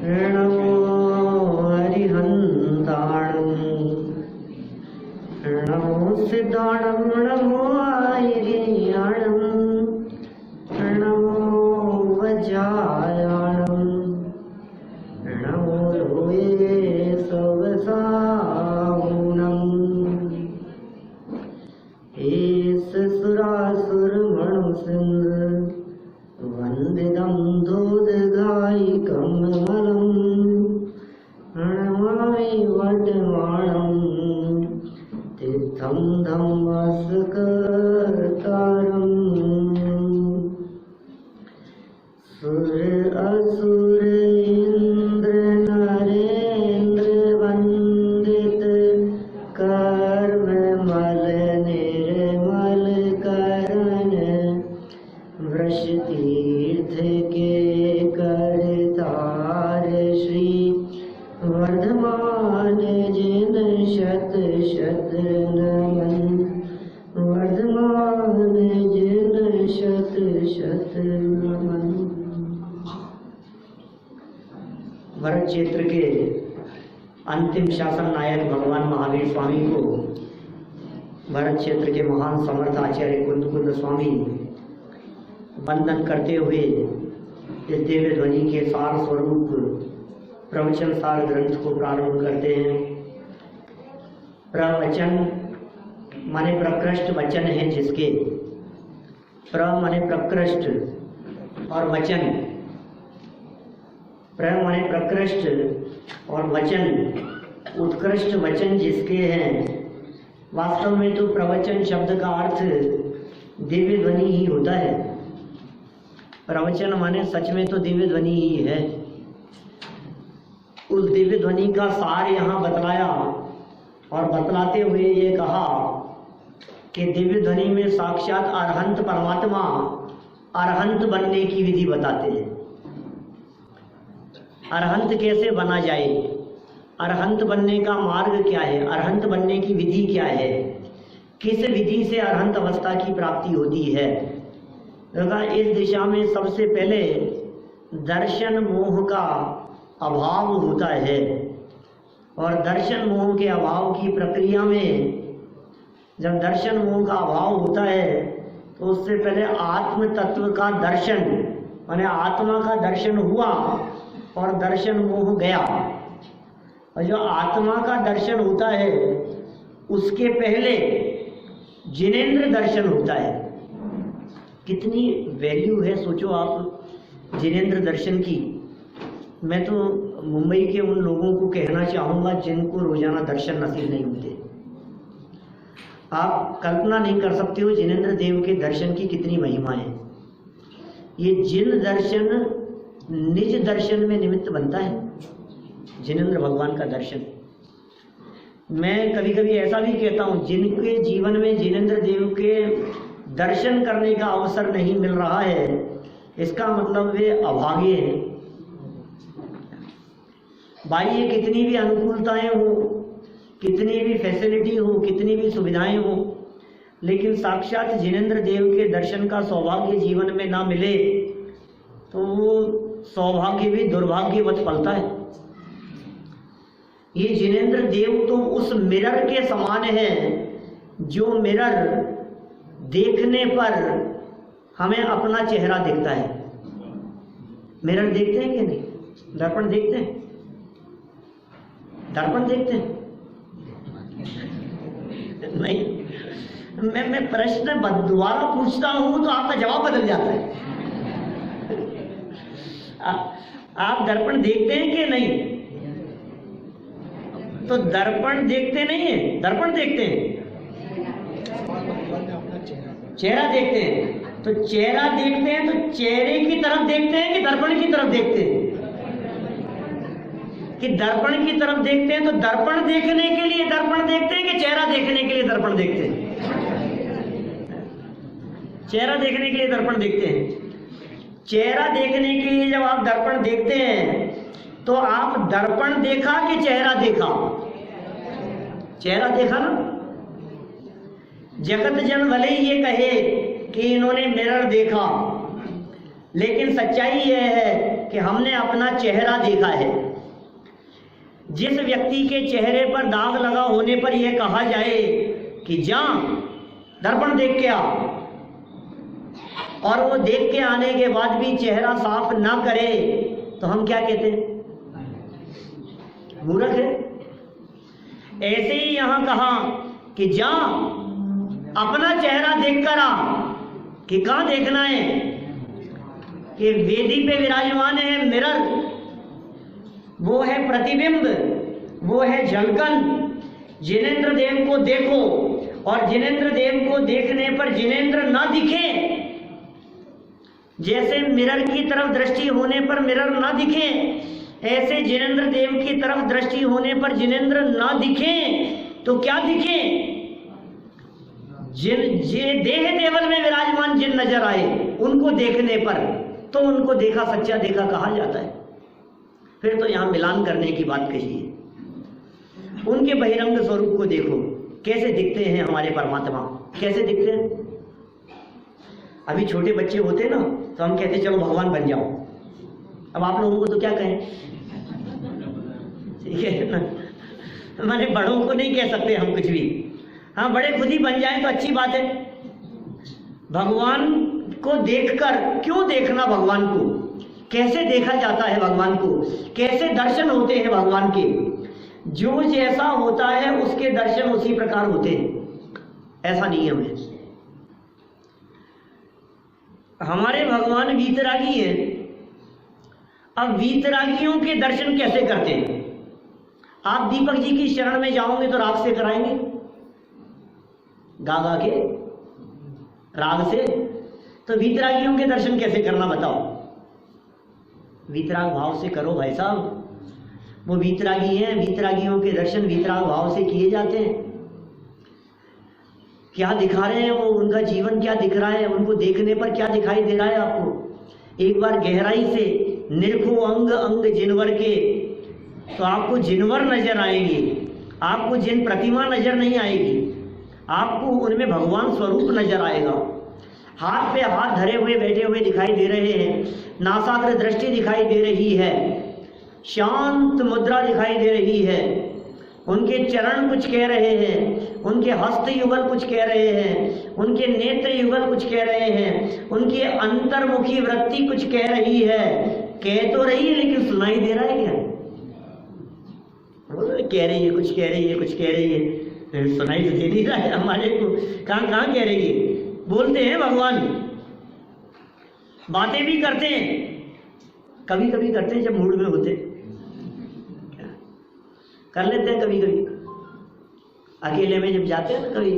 नमो हरिहंताणं नमो सिद्धाणं नमो आयर्याणं नमो वज्रायाणं नमो लोये सवसागुणम् S सुरासुरमणुसिंह वन्दितं दूधगायिकं मलम् Namami वटवाणं तीर्थं धम्मस्कर्तारम् सुर असुर इंद्र नरेंद्र वंदित कर्म मल निर्मल करण वृष तीर्थ के करतार श्री वर्धमान जिन शत शत नमन वर्धमान जिन शत शत नमन। भरत क्षेत्र के अंतिम शासन नायक भगवान महावीर स्वामी को भरत क्षेत्र के महान समर्थ आचार्य कुंद स्वामी वंदन करते हुए इस दिव्य ध्वनि के सार स्वरूप प्रवचन सार ग्रंथ को प्रारंभ करते हैं। प्रवचन माने प्रकृष्ट वचन है जिसके, प्र माने प्रकृष्ट और वचन, प्र माने प्रकृष्ट और वचन उत्कृष्ट वचन जिसके हैं। वास्तव में तो प्रवचन शब्द का अर्थ दिव्य ध्वनि ही होता है। प्रवचन माने सच में तो दिव्य ध्वनि ही है। उस दिव्य ध्वनि का सार यहाँ बतलाया और बतलाते हुए ये कहा कि दिव्य ध्वनि में साक्षात अरहंत परमात्मा अरहंत बनने की विधि बताते हैं। अरहंत कैसे बना जाए, अरहंत बनने का मार्ग क्या है, अरहंत बनने की विधि क्या है, किस विधि से अरहंत अवस्था की प्राप्ति होती है। देखा, इस दिशा में सबसे पहले दर्शन मोह का अभाव होता है और दर्शन मोह के अभाव की प्रक्रिया में जब दर्शन मोह का अभाव होता है तो उससे पहले आत्म तत्व का दर्शन माने आत्मा का दर्शन हुआ और दर्शन मोह गया। और जो आत्मा का दर्शन होता है उसके पहले जिनेंद्र दर्शन होता है। कितनी वैल्यू है सोचो आप जिनेंद्र दर्शन की। मैं तो मुंबई के उन लोगों को कहना चाहूँगा जिनको रोजाना दर्शन नसीब नहीं होते। आप कल्पना नहीं कर सकते हो जिनेंद्र देव के दर्शन की कितनी महिमा है। ये जिन दर्शन निज दर्शन में निमित्त बनता है, जिनेंद्र भगवान का दर्शन। मैं कभी कभी ऐसा भी कहता हूँ जिनके जीवन में जिनेंद्र देव के दर्शन करने का अवसर नहीं मिल रहा है, इसका मतलब वे अभागे हैं। बाह्य कितनी भी अनुकूलताएं हो, कितनी भी फैसिलिटी हो, कितनी भी सुविधाएं हो, लेकिन साक्षात जिनेंद्र देव के दर्शन का सौभाग्य जीवन में ना मिले तो वो सौभाग्य भी दुर्भाग्यवत पलता है। ये जिनेंद्र देव तो उस मिरर के समान है जो मिरर देखने पर हमें अपना चेहरा दिखता है। मिरर देखते हैं कि नहीं? दर्पण देखते हैं? दर्पण देखते हैं? नहीं। मैं प्रश्न दोबारा पूछता हूं तो आपका जवाब बदल जाता है। आप दर्पण देखते हैं कि नहीं? तो दर्पण देखते नहीं है, दर्पण देखते हैं, चेहरा देखते हैं। तो चेहरा देखते हैं तो चेहरे की तरफ देखते हैं कि दर्पण की तरफ देखते हैं? कि दर्पण की तरफ देखते हैं तो दर्पण देखने के लिए दर्पण देखते हैं कि चेहरा देखने के लिए दर्पण देखते हैं? चेहरा देखने के लिए दर्पण देखते हैं। चेहरा देखने के लिए जब आप दर्पण देखते हैं तो आप दर्पण देखा कि चेहरा देखा? चेहरा देखा ना। जगत जन भले ही ये कहे कि इन्होंने मिरर देखा, लेकिन सच्चाई यह है हमने अपना चेहरा देखा है। जिस व्यक्ति के चेहरे पर दाग लगा होने पर यह कहा जाए कि जा दर्पण देख के आ, और वो देख के आने के बाद भी चेहरा साफ ना करे, तो हम क्या कहते हैं? मूर्ख है। ऐसे ही यहां कहा कि जा अपना चेहरा देख कर आ, कि कहां देखना है? कि वेदी पे विराजमान है मिरर, वो है प्रतिबिंब, वो है झलकन। जिनेंद्र देव को देखो, और जिनेंद्र देव को देखने पर जिनेंद्र ना दिखे, जैसे मिरर की तरफ दृष्टि होने पर मिरर ना दिखे, ऐसे जिनेंद्र देव की तरफ दृष्टि होने पर जिनेंद्र ना दिखे, तो क्या दिखे? जिन देह देवल में विराजमान जिन नजर आए, उनको देखने पर तो उनको देखा, सच्चा देखा कहा जाता है। फिर तो यहां मिलान करने की बात कही है। उनके बहिरंग स्वरूप को देखो, कैसे दिखते हैं हमारे परमात्मा, कैसे दिखते हैं। अभी छोटे बच्चे होते ना, तो हम कहते चलो भगवान बन जाओ। अब आप लोगों को तो क्या कहें, ठीक है ना, हमारे बड़ों को नहीं कह सकते हम कुछ भी। हाँ, बड़े खुद ही बन जाएं तो अच्छी बात है। भगवान को देखकर, क्यों देखना भगवान को, कैसे देखा जाता है भगवान को, कैसे दर्शन होते हैं भगवान के? जो जैसा होता है उसके दर्शन उसी प्रकार होते हैं, ऐसा नियम है। हमारे भगवान वीतरागी हैं। अब वीतरागियों के दर्शन कैसे करते हैं? आप दीपक जी की शरण में जाओगे तो राग से कराएंगे, गा गा के राग से। तो वीतरागियों के दर्शन कैसे करना बताओ? वीतराग भाव से करो भाई साहब। वो वीतरागी हैं, वीतरागियों के दर्शन वीतराग भाव से किए जाते हैं। क्या दिखा रहे हैं वो, उनका जीवन क्या दिख रहा है, उनको देखने पर क्या दिखाई दे रहा है आपको? एक बार गहराई से निरखो अंग अंग जिनवर के, तो आपको जिनवर नजर आएंगे, आपको जिन प्रतिमा नजर नहीं आएगी, आपको उनमें भगवान स्वरूप नजर आएगा। हाथ पे हाथ धरे हुए बैठे हुए दिखाई दे रहे हैं, नासाग्र दृष्टि दिखाई दे रही है, शांत मुद्रा दिखाई दे रही है, उनके चरण कुछ कह रहे हैं, उनके हस्त युगल कुछ कह रहे हैं, उनके नेत्र युगल कुछ कह रहे हैं, उनकी अंतर्मुखी वृत्ति कुछ कह रही है। कह तो रही है लेकिन सुनाई दे रहा है क्या? कह रही है, कुछ कह रही है, कुछ कह रही है, सुनाई तो दे नहीं रहा है हमारे को। कहाँ कहाँ कह रही है? बोलते हैं भगवान, बातें भी करते हैं, कभी कभी करते हैं जब मूड में होते, कर लेते हैं कभी कभी। अकेले में जब जाते हैं ना कभी,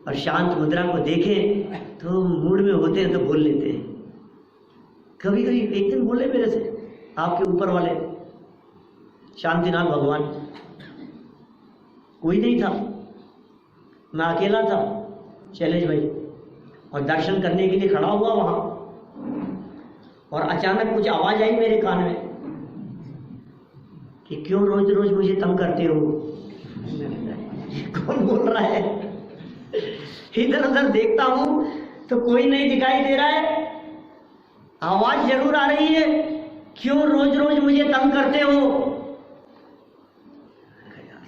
और शांत मुद्रा को देखें तो मूड में होते हैं तो बोल लेते हैं। कभी कभी एक दिन बोले मेरे से, आपके ऊपर वाले शांतिनाथ भगवान, कोई नहीं था, मैं अकेला था शैलेश भाई, और दर्शन करने के लिए खड़ा हुआ वहां, और अचानक कुछ आवाज आई मेरे कान में कि क्यों रोज रोज मुझे तंग करते हो? कौन बोल रहा है? इधर उधर देखता हूं तो कोई नहीं दिखाई दे रहा है, आवाज जरूर आ रही है, क्यों रोज रोज मुझे तंग करते हो?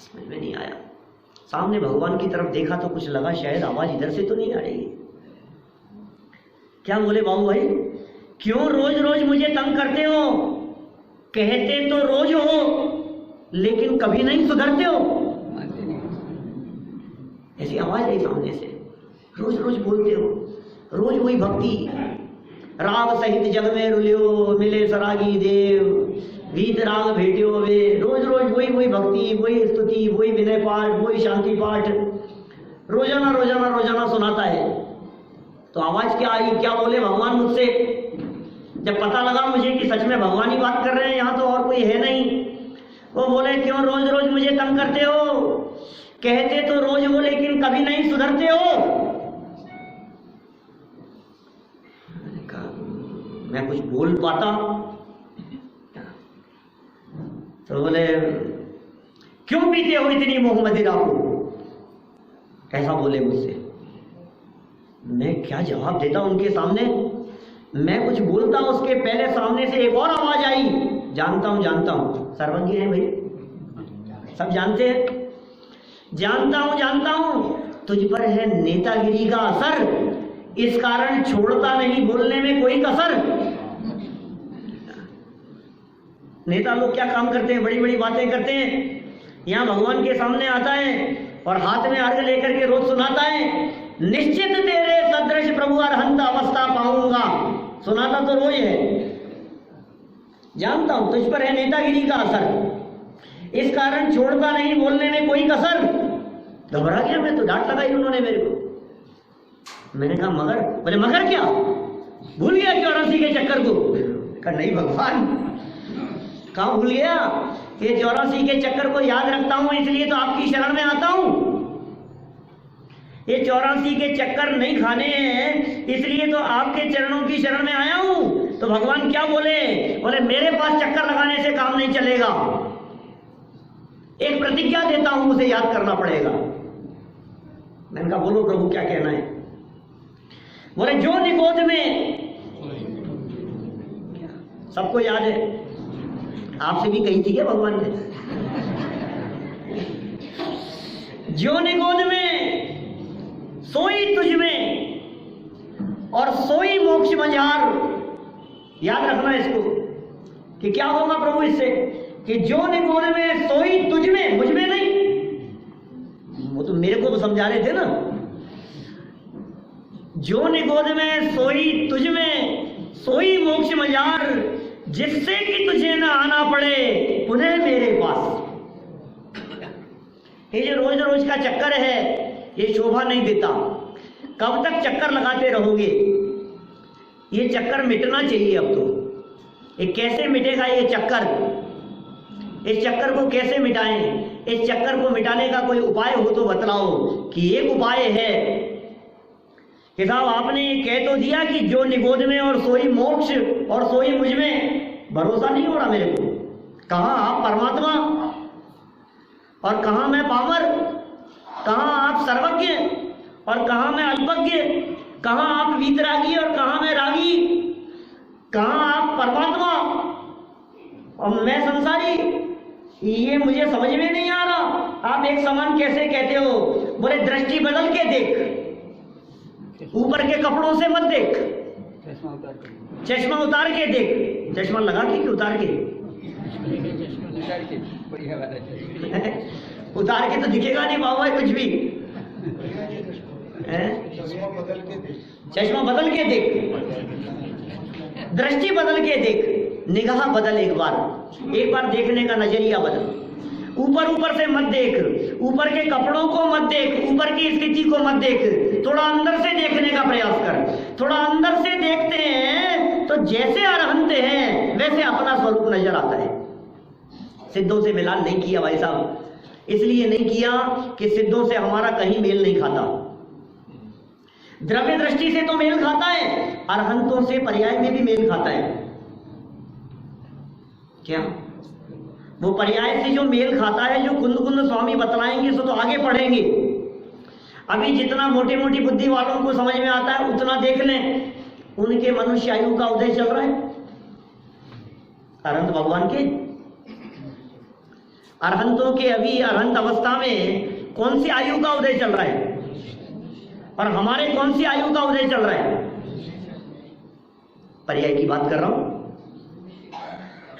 समझ में नहीं आया। सामने भगवान की तरफ देखा तो कुछ लगा शायद आवाज इधर से तो नहीं आ रही है। क्या बोले बाबू भाई, क्यों रोज रोज मुझे तंग करते हो? कहते तो रोज हो लेकिन कभी नहीं सुधरते हो। ऐसी आवाज आई सामने से, रोज रोज बोलते हो, रोज वही भक्ति, राग सहित जग में रुलियो मिले सरागी देव, वीत राग भेटियो वे, रोज रोज वही भक्ति, वही स्तुति, वही विनय पाठ, वही शांति पाठ, रोजाना रोजाना रोजाना सुनाता है। तो आवाज क्या आई, क्या बोले भगवान मुझसे? जब पता लगा मुझे कि सच में भगवान ही बात कर रहे हैं, यहाँ तो और कोई है नहीं, वो बोले क्यों रोज रोज मुझे तंग करते हो? कहते तो रोज हो लेकिन कभी नहीं सुधरते हो। मैं कुछ बोल पाता? तो बोले क्यों पीते हो इतनी मोह मदिरा को? ऐसा बोले मुझसे। मैं क्या जवाब देता उनके सामने? मैं कुछ बोलता, उसके पहले सामने से एक और आवाज आई जानता हूँ, सर्वज्ञ है भाई, सब जानते हैं। जानता हूँ तुझ पर है नेतागिरी का असर, इस कारण छोड़ता नहीं बोलने में कोई कसर। नेता लोग क्या काम करते हैं, बड़ी बड़ी बातें करते हैं। यहाँ भगवान के सामने आता है और हाथ में अर्घ लेकर के रोज सुनाता है, निश्चित तेरे सदृश प्रभु अरहंत अवस्था पाऊंगा। सुनाता तो रोज है। जानता हूं तुझ पर है नेतागिरी का असर, इस कारण छोड़ता नहीं बोलने में कोई कसर। घबरा गया मैं तो, डांट लगाई उन्होंने मेरे को। मैंने कहा मगर? बोले मगर क्या, भूल गया 84 के चक्कर को? कहा नहीं भगवान, कहाँ भूल गया? ये 84 के चक्कर को याद रखता हूं, इसलिए तो आपकी शरण में आता हूं। ये 84 के चक्कर नहीं खाने हैं, इसलिए तो आपके चरणों की शरण में आया हूं। तो भगवान क्या बोले? बोले मेरे पास चक्कर लगाने से काम नहीं चलेगा, एक प्रतिज्ञा देता हूं, उसे याद करना पड़ेगा। मैंने कहा बोलो प्रभु क्या कहना है? बोले जो निगोद में, सबको याद है, आपसे भी कही थी क्या भगवान ने? जो निगोद में सोई तुझ में और सोई मोक्ष मझार। याद रखना इसको कि क्या होगा प्रभु इससे, कि जो निगोद में सोई तुझ में, मुझ में नहीं। वो तो मेरे को समझा रहे थे ना। जो निगोद में सोई तुझ में सोई मोक्ष मझार, जिससे कि तुझे न आना पड़े पुनः मेरे पास। ये जो रोज रोज का चक्कर है ये शोभा नहीं देता। कब तक चक्कर लगाते रहोगे? ये चक्कर मिटना चाहिए अब तो। ये कैसे मिटेगा ये चक्कर? इस चक्कर को कैसे मिटाएं? इस चक्कर को मिटाने का कोई उपाय हो तो बतलाओ। कि एक उपाय है कि साहब आपने कह तो दिया कि जो निगोद में और सोई मोक्ष और सोई मुझ में। भरोसा नहीं हो रहा मेरे को। कहाँ आप परमात्मा और कहाँ मैं पामर? कहाँ आप सर्वज्ञ और कहाँ मैं अल्पज्ञ? कहाँ आप वीतरागी और कहाँ मैं रागी? कहाँ आप परमात्मा और मैं संसारी? ये मुझे समझ में नहीं आ रहा। आप एक समान कैसे कहते हो? बोले दृष्टि बदल के देख, ऊपर के कपड़ों से मत देख, चश्मा उतार के देख। चश्मा लगा के कि उतार के? उतार के तो दिखेगा नहीं बाबा कुछ भी। चश्मा बदल के देख, दृष्टि बदल के देख, निगाह बदल। एक बार देखने का नजरिया बदल। ऊपर ऊपर से मत देख, ऊपर के कपड़ों को मत देख, ऊपर की स्थिति को मत देख। थोड़ा अंदर से देखने का प्रयास कर। थोड़ा अंदर से देखते हैं तो जैसे अरहंत हैं वैसे अपना स्वरूप नजर आता है। सिद्धों से मिलान नहीं किया भाई साहब, इसलिए नहीं किया कि सिद्धों से हमारा कहीं मेल नहीं खाता। द्रव्य दृष्टि से तो मेल खाता है, अरहंतों से पर्याय में भी मेल खाता है। क्या वो पर्याय से जो मेल खाता है, जो कुंद कुंद स्वामी बतलाएंगे सो तो आगे पढ़ेंगे। अभी जितना मोटी मोटी बुद्धि वालों को समझ में आता है उतना देख लें। उनके मनुष्य आयु का उदय चल रहा है। अरहंत भगवान के, अरहंतों के अभी अरहंत अवस्था में कौन सी आयु का उदय चल रहा है और हमारे कौन सी आयु का उदय चल रहा है? पर्याय की बात कर रहा हूं।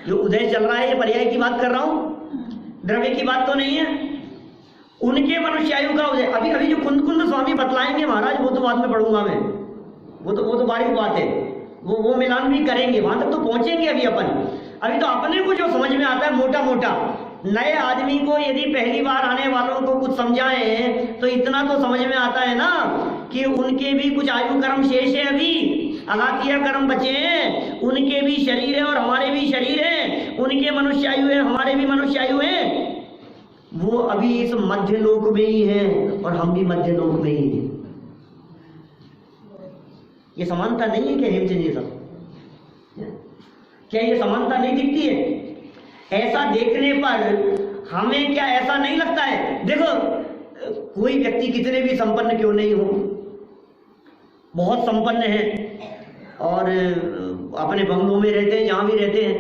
जो उदय चल रहा है ये पर्याय की बात कर रहा हूं, द्रव्य की बात तो नहीं है। उनके मनुष्य आयु का उदय अभी जो कुंद कुंद स्वामी बतलाएंगे महाराज, वो तो बाद में पढ़ूंगा मैं। वो तो बारीक बात है, वो मिलान भी करेंगे, वहां तक तो पहुंचेंगे अभी अपन। अभी तो अपने को जो समझ में आता है मोटा मोटा। नए आदमी को यदि पहली बार आने वालों को कुछ समझाएं तो इतना तो समझ में आता है ना कि उनके भी कुछ आयु कर्म शेष है, अभी अघातिया कर्म बचे हैं। उनके भी शरीर है और हमारे भी शरीर है। उनके मनुष्य आयु है, हमारे भी मनुष्य आयु है। वो अभी इस मध्य लोक में ही है और हम भी मध्य लोक में ही है। ये समानता नहीं है क्या हेमचंद जी साहब? क्या ये समानता नहीं दिखती है? ऐसा देखने पर हमें क्या ऐसा नहीं लगता है? देखो, कोई व्यक्ति कितने भी संपन्न क्यों नहीं हो, बहुत संपन्न है और अपने बंगलों में रहते हैं, जहां भी रहते हैं,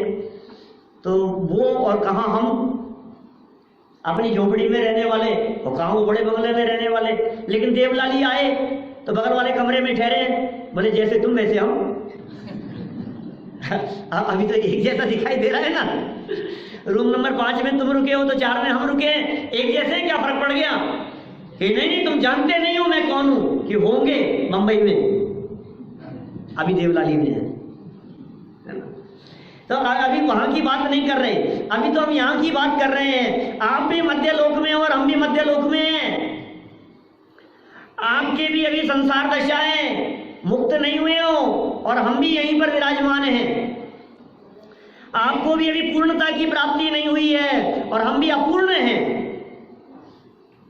तो वो और कहाँ हम अपनी झोपड़ी में रहने वाले और कहाँ वो बड़े बंगले में रहने वाले। लेकिन देवलाली आए तो बगल वाले कमरे में ठहरे, बोले जैसे तुम वैसे हम। अभी तो एक जैसा दिखाई दे रहा है ना, रूम नंबर 5 में तुम रुके हो तो 4 में हम रुके, एक जैसे क्या फर्क पड़ गया कि नहीं तुम जानते नहीं हो मैं कौन हूं, कि होंगे मुंबई में, अभी देवलाली में है ना। तो अभी वहां की बात नहीं कर रहे, अभी तो हम यहां की बात कर रहे हैं। आप भी मध्य लोक में और हम भी मध्य लोक में हैं। आपके भी अभी संसार दशाएं, मुक्त नहीं हुए हो और हम भी यहीं पर विराजमान हैं। आपको भी अभी पूर्णता की प्राप्ति नहीं हुई है और हम भी अपूर्ण हैं।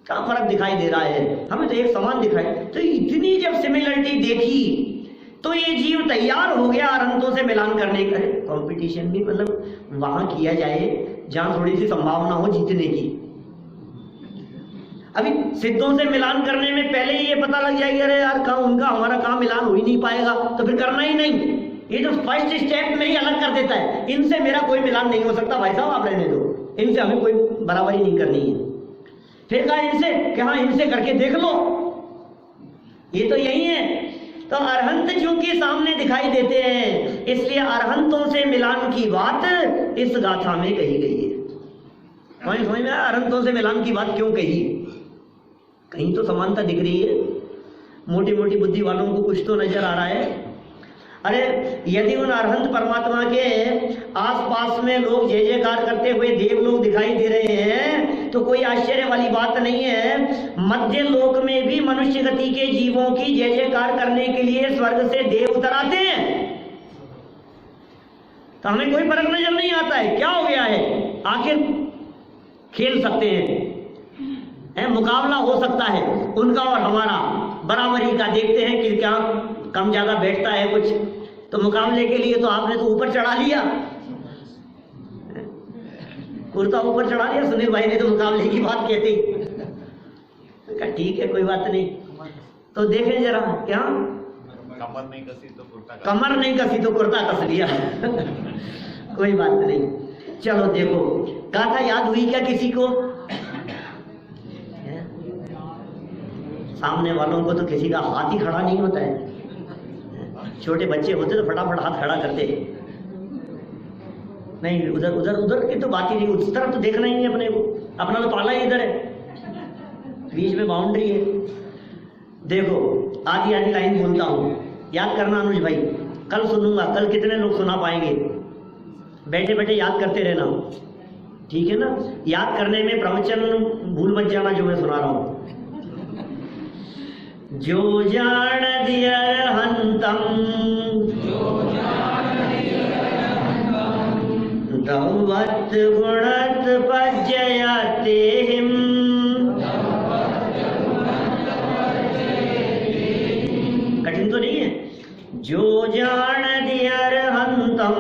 क्या फर्क दिखाई दे रहा है? हमें तो एक समान दिखाई। तो इतनी जब सिमिलरिटी देखी तो ये जीव तैयार हो गया अरहंतों से मिलान करने का। कंपटीशन भी मतलब वहां किया जाए जहां थोड़ी सी संभावना हो जीतने की। अभी सिद्धों से मिलान करने में पहले ही ये पता लग जाएगा अरे यार कहाँ उनका हमारा कहाँ मिलान हो ही नहीं पाएगा, तो फिर करना ही नहीं। ये जो फर्स्ट स्टेप में ही अलग कर देता है, इनसे मेरा कोई मिलान नहीं हो सकता भाई साहब, आप रहने दो, इनसे हमें कोई बराबरी नहीं करनी है। फिर कहा इनसे कि हाँ इनसे करके देख लो, ये तो यही है। तो अरहंत चूंकि सामने दिखाई देते हैं, इसलिए अरहंतों से मिलान की बात इस गाथा में कही गई है। समझ में अरहंतों से मिलान की बात क्यों कही? कहीं तो समानता दिख रही है, मोटी मोटी बुद्धि वालों को कुछ तो नजर आ रहा है। अरे यदि उन अरहंत परमात्मा के आसपास में लोग जय जयकार करते हुए देव लोग दिखाई दे रहे हैं तो कोई आश्चर्य वाली बात नहीं है। मध्य लोक में भी मनुष्य गति के जीवों की जय जयकार करने के लिए स्वर्ग से देव उतर आते हैं, तो हमें कोई फर्क नजर नहीं आता है। क्या हो गया है? आखिर खेल सकते हैं, मुकाबला हो सकता है उनका और हमारा, बराबरी का। देखते हैं कि क्या कम ज्यादा बैठता है कुछ, तो मुकाबले के लिए तो आपने तो ऊपर चढ़ा लिया, कुर्ता ऊपर चढ़ा लिया। सुनील भाई ने तो मुकाबले की बात कहते ही ठीक है कोई बात नहीं। तो देखें जरा, क्या कमर नहीं कसी तो कुर्ता कस लिया। कोई बात नहीं। चलो देखो, गाथा याद हुई क्या किसी को? सामने वालों को तो किसी का हाथ ही खड़ा नहीं होता है। छोटे बच्चे होते तो फटाफट हाथ खड़ा करते, नहीं उधर उधर उधर की तो बात ही नहीं, उस तरफ तो देखना ही नहीं अपने को, अपना तो पाला ही इधर है, बीच में बाउंड्री है। देखो आधी आधी लाइन बोलता हूँ, याद करना अनुज भाई, कल सुनूंगा, कल कितने लोग सुना पाएंगे, बैठे बैठे याद करते रहना, ठीक है ना? याद करने में प्रवचन भूल मत जाना जो मैं सुना रहा हूँ। जो जान दिया हंतम दौवत गुणत पज्जयतेहिम, कठिन तो नहीं है। जो जान दिया हंतम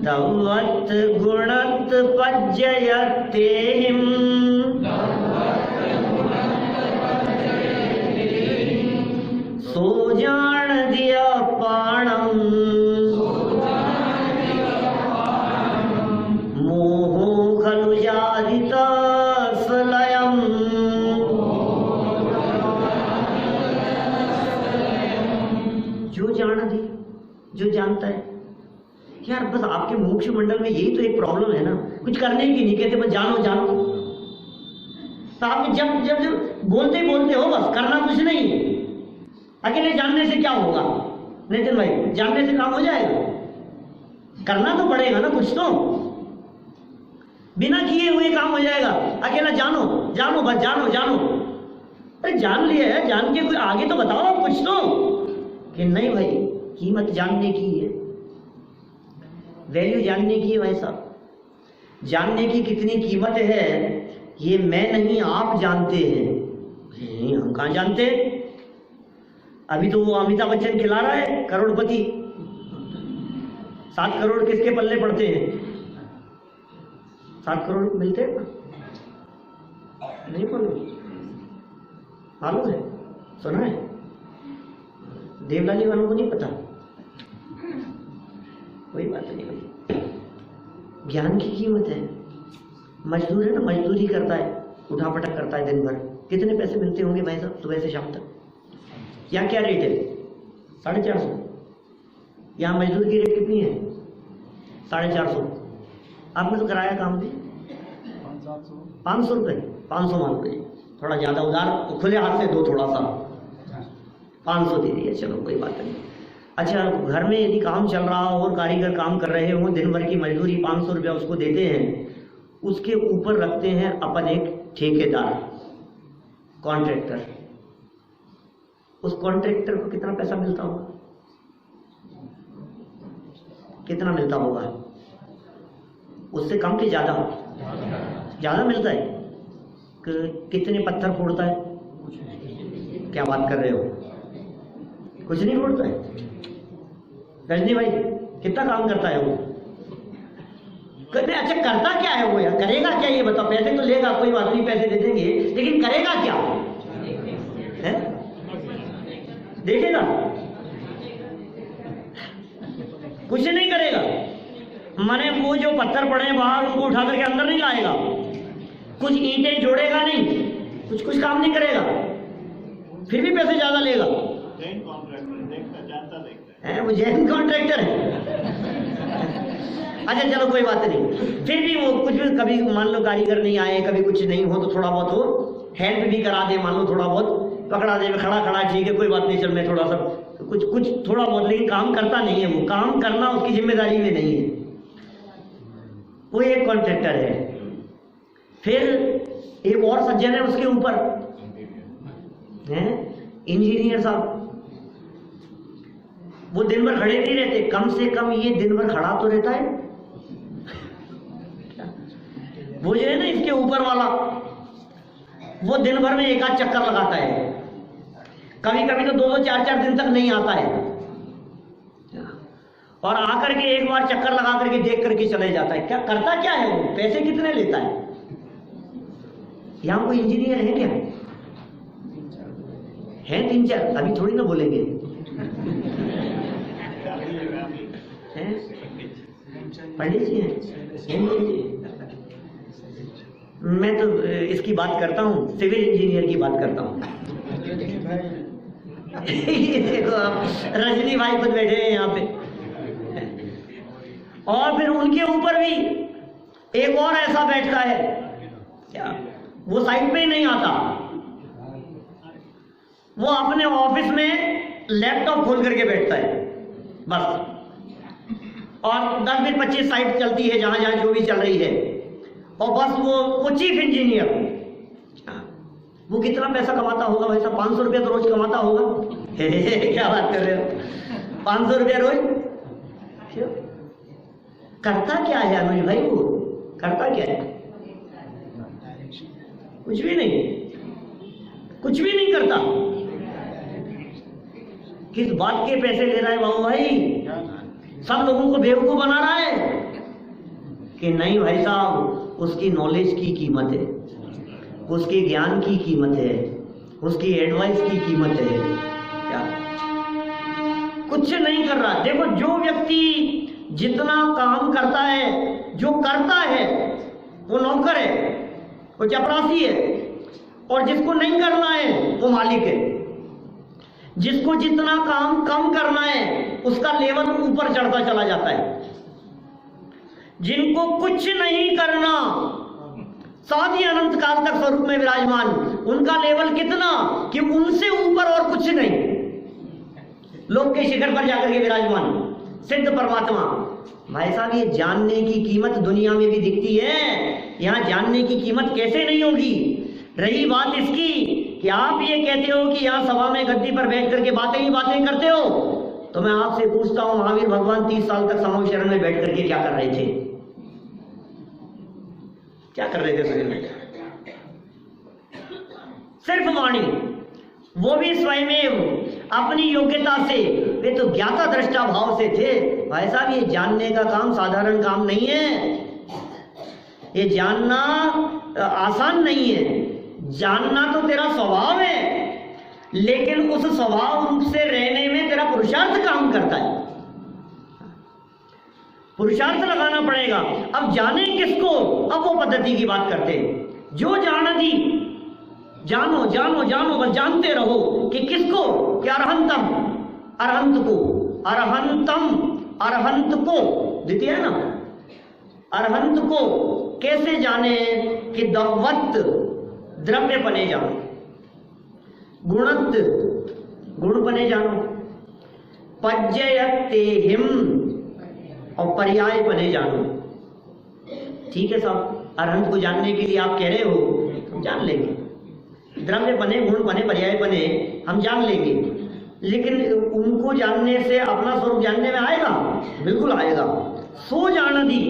दौवत गुणत पज्जयतेहिम, सो जान दिया पाणम मोहो खलु जादित सलयम। जो जान दी, जो जानता है। यार बस आपके मोक्ष मंडल में यही तो एक प्रॉब्लम है ना, कुछ करने की नहीं, कहते बस जानो जानो। तो आप जब जब जब बोलते बोलते हो, बस करना कुछ नहीं। अकेले जानने से क्या होगा नितिन भाई? जानने से काम हो जाएगा? करना तो पड़ेगा ना कुछ तो, बिना किए हुए काम हो जाएगा? अकेला जानो जानो बस जानो जानो, अरे जान लिया है, जान के कोई आगे तो बताओ कुछ तो, कि नहीं भाई कीमत जानने की है, वैल्यू जानने की है भाई साहब। जानने की कितनी कीमत है ये मैं नहीं आप जानते हैं। नहीं हम कहाँ जानते हैं? अभी तो वो अमिताभ बच्चन खिला रहा है करोड़पति, 7 करोड़ किसके पल्ले पड़ते हैं? 7 करोड़ मिलते हैं? नहीं मालूम है? सुना है? देवलाली वालों को नहीं पता। ज्ञान की कीमत है। मजदूर है ना, मजदूरी करता है, उठा पटक करता है दिन भर, कितने पैसे मिलते होंगे भाई साहब सुबह से शाम तक? यहाँ क्या रेट है? 450। यहाँ मजदूर की रेट कितनी है? 450। आपने तो कराया काम भी 500 रुपये, 500 मान लीजिए, थोड़ा ज़्यादा उधार खुले हाथ से दो, थोड़ा सा 500 दे दिया, चलो कोई बात नहीं। अच्छा, घर में यदि काम चल रहा हो और कारीगर काम कर रहे हो, दिन भर की मजदूरी 500 रुपया उसको देते हैं, उसके ऊपर रखते हैं अपन एक ठेकेदार, कॉन्ट्रैक्टर। उस कॉन्ट्रैक्टर को कितना पैसा मिलता होगा? कितना मिलता होगा? उससे कम कि ज़्यादा? ज़्यादा मिलता है। कितने पत्थर फोड़ता है? क्या बात कर रहे हो? कुछ नहीं फोड़ता है। रजनी भाई कितना काम करता है वो? अच्छा, करता क्या है वो यार? करेगा क्या ये बताओ? पैसे तो लेगा, कोई बात नहीं, पैसे दे देंगे, लेकिन करेगा क्या है? देखेगा? कुछ नहीं करेगा। माने वो जो पत्थर पड़े हैं बाहर, उनको उठा करके अंदर नहीं लाएगा, कुछ ईंटें जोड़ेगा नहीं, कुछ काम नहीं करेगा, फिर भी पैसे ज्यादा लेगा। वो जैन कॉन्ट्रैक्टर है। अच्छा चलो कोई बात नहीं, फिर भी वो कुछ भी, कभी मान लो कारीगर नहीं आए, कभी कुछ नहीं हो तो थोड़ा बहुत वो हेल्प भी करा दे, मान लो थोड़ा बहुत पकड़ा दे, खड़ा ठीक है, कोई बात नहीं, चल मैं थोड़ा सा कुछ थोड़ा बहुत, लेकिन काम करता नहीं है। वो काम करना उसकी जिम्मेदारी में नहीं है। वो एक कॉन्ट्रैक्टर है। फिर एक और सज्जन है उसके ऊपर, है इंजीनियर साहब। वो दिन भर खड़े नहीं रहते, कम से कम ये दिन भर खड़ा तो रहता है। वो जो है ना इसके ऊपर वाला, वो दिन भर में एक आध चक्कर लगाता है, कभी कभी तो 2-2 4-4 दिन तक नहीं आता है, और आकर के एक बार चक्कर लगा करके देख करके चले जाता है। क्या करता क्या है वो? पैसे कितने लेता है? यहां कोई इंजीनियर है क्या? है 3-4, अभी थोड़ी ना बोलेंगे। पंडित जी हैं? मैं तो इसकी बात करता हूँ, सिविल इंजीनियर की बात करता हूँ। देखो आप, रजनी भाई खुद बैठे हैं यहाँ पे। और फिर उनके ऊपर भी एक और ऐसा बैठता है, क्या वो साइड पे ही नहीं आता, वो अपने ऑफिस में लैपटॉप खोल करके बैठता है बस, और 10-20-25 साइट चलती है जहां जहां जो भी चल रही है, और बस वो चीफ इंजीनियर। वो कितना पैसा कमाता होगा भाई साहब? 500 रुपया तो रोज कमाता होगा। क्या बात कर रहे हो? 500 रुपया रोज? करता क्या है अनुज भाई? वो करता क्या है? कुछ भी नहीं, कुछ भी नहीं करता। किस बात के पैसे ले रहा है बाबू भाई? सब लोगों को बेवकूफ बना रहा है कि नहीं भाई साहब, उसकी नॉलेज की कीमत है, उसके ज्ञान की कीमत है, उसकी एडवाइस की कीमत है। क्या कुछ नहीं कर रहा? देखो, जो व्यक्ति जितना काम करता है, जो करता है, वो नौकर है, वो चपरासी है, और जिसको नहीं करना है वो मालिक है। जिसको जितना काम कम करना है उसका लेवल ऊपर चढ़ता चला जाता है। जिनको कुछ नहीं करना, साथ ही अनंत काल तक स्वरूप में विराजमान, उनका लेवल कितना कि उनसे ऊपर और कुछ नहीं, लोक के शिखर पर जाकर के विराजमान सिद्ध परमात्मा। भाई साहब, ये जानने की कीमत दुनिया में भी दिखती है, यहाँ जानने की कीमत कैसे नहीं होगी? रही बात इसकी कि आप ये कहते हो कि यहाँ सभा में गद्दी पर बैठ करके बातें ही बातें करते हो, तो मैं आपसे पूछता हूँ, महावीर भगवान 30 साल तक समूह शरण में बैठ करके क्या कर रहे थे? क्या कर रहे थे शरीर में? सिर्फ वाणी, वो भी स्वयं अपनी योग्यता से, वे तो ज्ञाता दृष्टा भाव से थे। भाई साहब, ये जानने का काम साधारण काम नहीं है, ये जानना आसान नहीं है। जानना तो तेरा स्वभाव है, लेकिन उस स्वभाव रूप से रहने में तेरा पुरुषार्थ काम करता है। पुरुषार्थ लगाना पड़ेगा। अब जाने किसको, अब वो पद्धति की बात करते हैं। जो जान दी, जानो जानो जानो, बस जानते रहो कि किसको, कि अरहंतम, अरहंत को, अरहंतम, अरहंत को, द्वितीय है ना, अरहंत को कैसे जाने, कि दवत द्रव्य पने जानो, गुणत गुण पने जानो, पज्जयतेहिम और पर्याय पने जानो। ठीक है साहब, अरहंत को जानने के लिए आप कह रहे हो, हम जान लेंगे। द्रव्य बने, गुण बने, पर्याय बने, हम जान लेंगे। लेकिन उनको जानने से अपना स्वरूप जानने में आएगा? बिल्कुल आएगा। सो जान दी,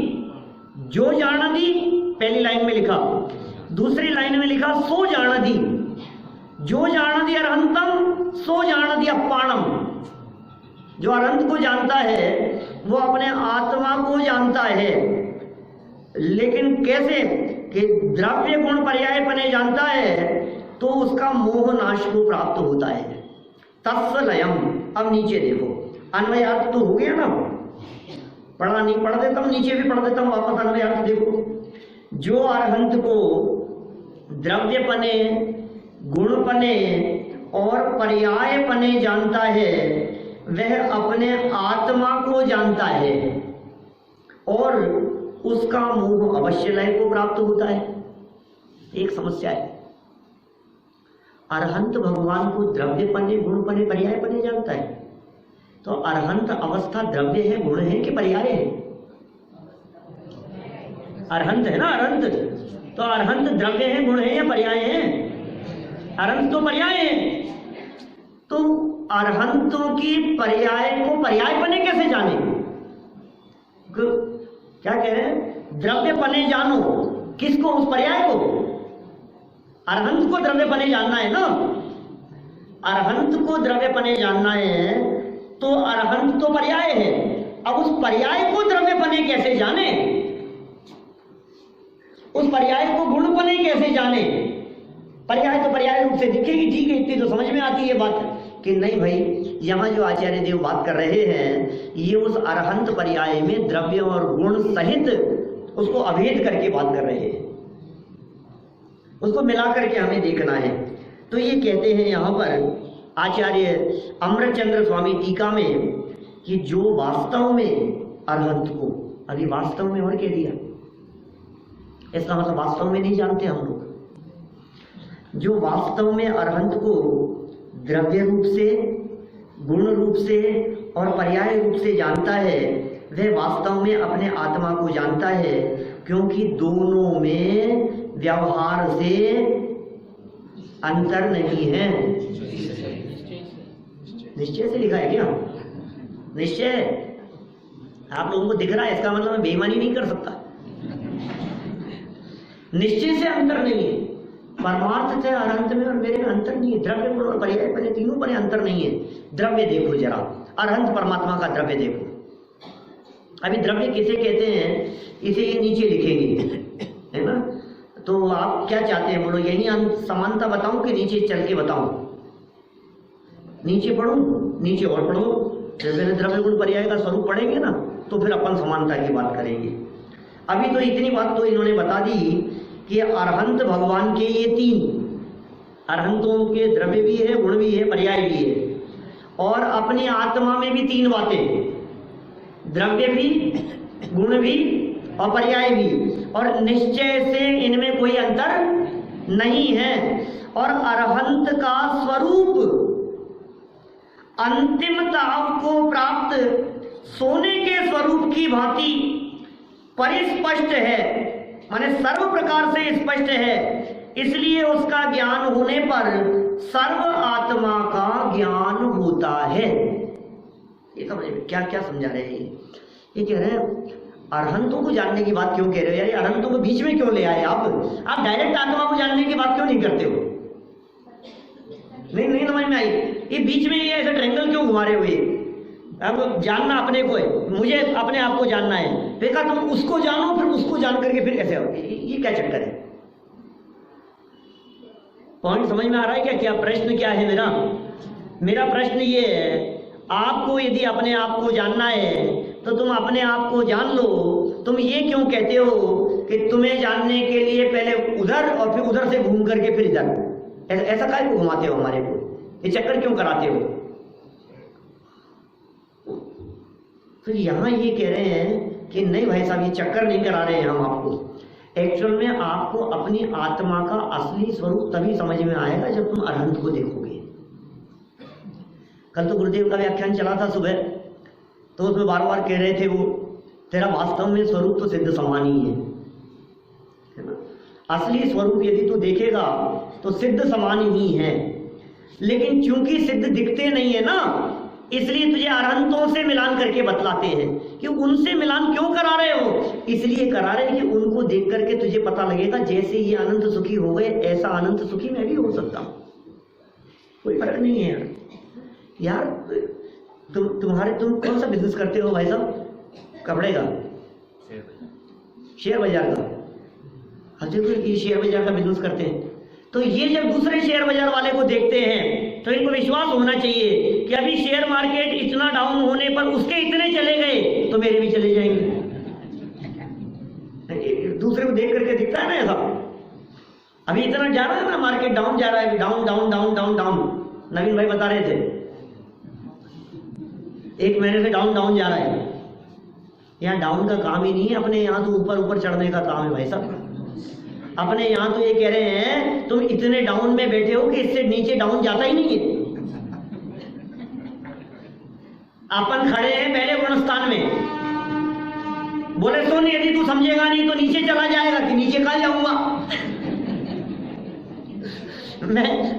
जो जान दी, पहली लाइन में लिखा, दूसरी लाइन में लिखा सो जान दी, जो जान दी अरहंतम, सो जान दी अपाणम। जो अरहंत को जानता है वो अपने आत्मा को जानता है, लेकिन कैसे, कि द्रव्य गुण पर्याय पने जानता है तो उसका मोह नाश को प्राप्त होता है। तत्सलयम, अब नीचे देखो, अन्वयार्थ तो हो गया ना, पढ़ा नहीं, पढ़ देता हूं, नीचे भी पढ़ देता हूं वापस, अन्वयार्थ देखो। जो अरहंत को द्रव्य पने, गुण पने और पर्याय पने जानता है, वह अपने आत्मा को जानता है और उसका मोह अवश्य लय को प्राप्त होता है। एक समस्या है, अरहंत भगवान को द्रव्य पने, गुण पने, पर्याय पने जानता है, तो अरहंत अवस्था द्रव्य है, गुण है कि पर्याय है? अरहंत है ना, अरहंत, तो अरहंत द्रव्य है, गुण है या पर्याय है? अरहंत तो पर्याय है। तो अरहंतों की पर्याय को पर्याय पने कैसे जाने? क्या कह रहे हैं? द्रव्य पने जानो, किसको? उस पर्याय को। अरहंत को द्रव्य पने जानना है ना, अरहंत को द्रव्य पने जानना है, तो अरहंत तो पर्याय है। अब उस पर्याय को द्रव्य पने कैसे जाने, उस पर्याय को गुण पने कैसे जाने? पर्याय तो पर्याय रूप से दिखेगी, ठीक है, इतनी तो समझ में आती है बात, कि नहीं भाई, यहां जो आचार्य देव बात कर रहे हैं ये उस अरहंत पर्याय में द्रव्य और गुण सहित उसको अभेद करके बात कर रहे हैं, उसको मिला करके हमें देखना है। तो ये कहते हैं यहां पर आचार्य अमृतचंद्र स्वामी टीका में कि जो वास्तव में अरहंत को, अभी वास्तव में और कह दिया, इसका मतलब वास्तव में नहीं जानते हम लोग। जो वास्तव में अरहंत को द्रव्य रूप से, गुण रूप से और पर्याय रूप से जानता है, वह वास्तव में अपने आत्मा को जानता है, क्योंकि दोनों में व्यवहार से अंतर नहीं है। निश्चय से लिखा है क्या? निश्चय आप लोगों को दिख रहा है, इसका मतलब मैं बेईमानी नहीं कर सकता। निश्चय से अंतर नहीं है, परमार्थ से अरहंत में और मेरे में अंतर नहीं है। द्रव्य गुण और पर्याय पने, तीनों पने अंतर नहीं है। द्रव्य देखो जरा, अरहंत परमात्मा का द्रव्य देखो। अभी द्रव्य किसे कहते हैं, इसे ये नीचे लिखेंगे, है ना? तो आप क्या चाहते हैं बोलो, यही समानता बताऊं कि नीचे चल के बताऊं? नीचे पढ़ूं? नीचे और पढ़ो, जैसे द्रव्य गुण पर्याय का स्वरूप पढ़ेंगे ना, तो फिर अपन समानता की बात करेंगे। अभी तो इतनी बात तो इन्होंने बता दी कि अरहंत भगवान के ये तीन, अरहंतों के द्रव्य भी है, गुण भी है, पर्याय भी है, और अपनी आत्मा में भी तीन बातें, द्रव्य भी, गुण भी और पर्याय भी, और निश्चय से इनमें कोई अंतर नहीं है। और अरहंत का स्वरूप अंतिमता को प्राप्त सोने के स्वरूप की भांति परिस्पष्ट है, माने सर्व प्रकार से स्पष्ट है, इसलिए उसका ज्ञान होने पर सर्व आत्मा का ज्ञान होता है। ये समझ में क्या क्या समझा रहे हैं? ये कह रहे हैं अरहंतों को जानने की बात क्यों कह रहे हो यार, अरहंतों को बीच में क्यों ले आए आप डायरेक्ट आत्मा को जानने की बात क्यों नहीं करते हो? नहीं समझ में आई, ये बीच में ये ऐसा ट्रेंगल क्यों घुमा रहे हो? ये अब जानना अपने को है, मुझे अपने आप को जानना है, देखा तुम उसको जानो, फिर उसको जान करके फिर कैसे हो? ये क्या चक्कर है? पॉइंट समझ में आ रहा है क्या? क्या प्रश्न क्या है मेरा प्रश्न ये है, आपको यदि अपने आप को जानना है तो तुम अपने आप को जान लो। तुम ये क्यों कहते हो कि तुम्हें जानने के लिए पहले उधर और फिर उधर से घूम करके फिर इधर, ऐसा काहे को घुमाते हो हमारे को, ये चक्कर क्यों कराते हो? तो यहां ये कह रहे हैं कि नहीं भाई साहब, ये चक्कर नहीं करा रहे हैं हम आपको। एक्चुअल में आपको अपनी आत्मा का असली स्वरूप तभी समझ में आएगा जब तुम अरहंत को देखोगे। कल तो गुरुदेव का व्याख्यान चला था सुबह, तो उसमें बार बार कह रहे थे वो तेरा वास्तव में स्वरूप तो सिद्ध समान ही है ना। असली स्वरूप यदि तू देखेगा तो सिद्ध समान ही है, लेकिन चूंकि सिद्ध दिखते नहीं है ना, इसलिए तुझे अरहंतों से मिलान करके बतलाते हैं कि उनसे मिलान क्यों करा रहे हो। इसलिए करा रहे हैं कि उनको देख करके तुझे पता लगेगा जैसे ये अनंत सुखी हो गए ऐसा अनंत सुखी मैं भी हो सकता हूं। कोई फर्क नहीं है यार। तुम कौन सा बिजनेस करते हो भाई साहब? कपड़े का, शेयर बाजार का। अब देखो ये शेयर बाजार का बिजनेस करते हैं, तो ये जब दूसरे शेयर बाजार वाले को देखते हैं तो इनको विश्वास होना चाहिए कि अभी शेयर मार्केट इतना डाउन होने पर उसके इतने चले गए तो मेरे भी चले जाएंगे। दूसरे को देख करके दिखता है ना ऐसा। अभी इतना जा रहा है ना, मार्केट डाउन जा रहा है, down down down down down. Naveen भाई बता रहे थे 1 महीने से डाउन डाउन जा रहा है। यहाँ डाउन का काम ही नहीं है, अपने यहाँ तो ऊपर ऊपर चढ़ने का काम है भाई साहब। अपने यहाँ तो ये कह रहे हैं तुम इतने डाउन में बैठे हो कि इससे नीचे डाउन जाता ही नहीं है। अपन खड़े हैं पहले गुणस्थान में, बोले सुन यदि तू समझेगा नहीं तो नीचे चला जाएगा। कि नीचे कहाँ जाऊंगा?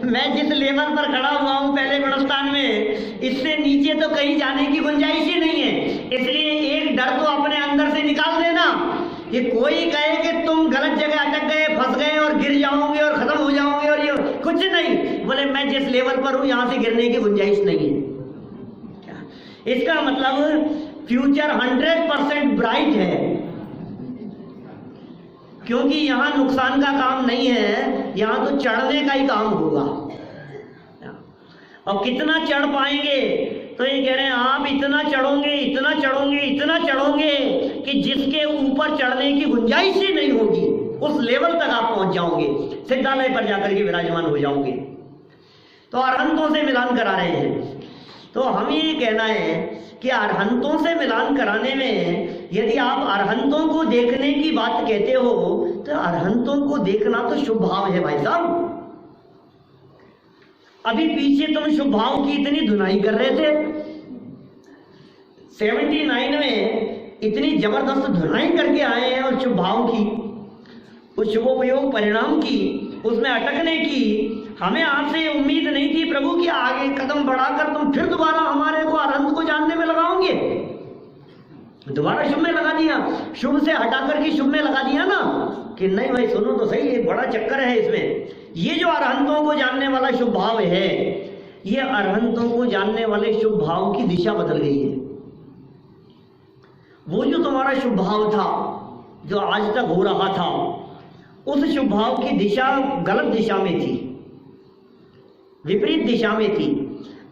मैं जिस लेवल पर खड़ा हुआ हूं पहले गुणस्थान में, इससे नीचे तो कहीं जाने की गुंजाइश ही नहीं है। इसलिए एक डर तो अपने अंदर से निकाल देना। ये कोई कहे कि तुम गलत जगह अटक गए, फंस गए और गिर जाओगे और खत्म हो जाओगे और ये कुछ नहीं। बोले मैं जिस लेवल पर हूं यहां से गिरने की गुंजाइश नहीं है। इसका मतलब फ्यूचर 100% ब्राइट है, क्योंकि यहां नुकसान का काम नहीं है, यहां तो चढ़ने का ही काम होगा। और कितना चढ़ पाएंगे? तो ये कह रहे हैं आप इतना चढ़ोगे, इतना चढ़ोगे, इतना चढ़ोगे कि जिसके ऊपर चढ़ने की गुंजाइश ही नहीं होगी, उस लेवल तक आप पहुंच जाओगे, सिद्धालय पर जाकर के विराजमान हो जाओगे। तो अरहंतों से मिलान करा रहे हैं। तो हम ये कहना है कि अरहंतों से मिलान कराने में यदि आप अरहंतों को देखने की बात कहते हो तो अरहंतों को देखना तो शुभ भाव है भाई साहब। अभी पीछे तुम शुभ भाव की इतनी धुनाई कर रहे थे, 79 में इतनी जबरदस्त धुनाई करके आए हैं और शुभ भाव की, उस शुभोपयोग परिणाम की, उसमें अटकने की हमें आपसे उम्मीद नहीं थी प्रभु कि आगे कदम बढ़ाकर तुम फिर दोबारा हमारे को अरहंत को जानने में लगाओगे। दोबारा शुभ में लगा दिया, शुभ से हटाकर के शुभ में लगा दिया ना कि नहीं भाई सुनो तो सही, एक बड़ा चक्कर है इसमें। ये जो अरहंतों को जानने वाला शुभ भाव है, ये अरहंतों को जानने वाले शुभ भाव की दिशा बदल गई है। वो जो तुम्हारा शुभ भाव था जो आज तक हो रहा था, उस शुभ भाव की दिशा गलत दिशा में थी, विपरीत दिशा में थी।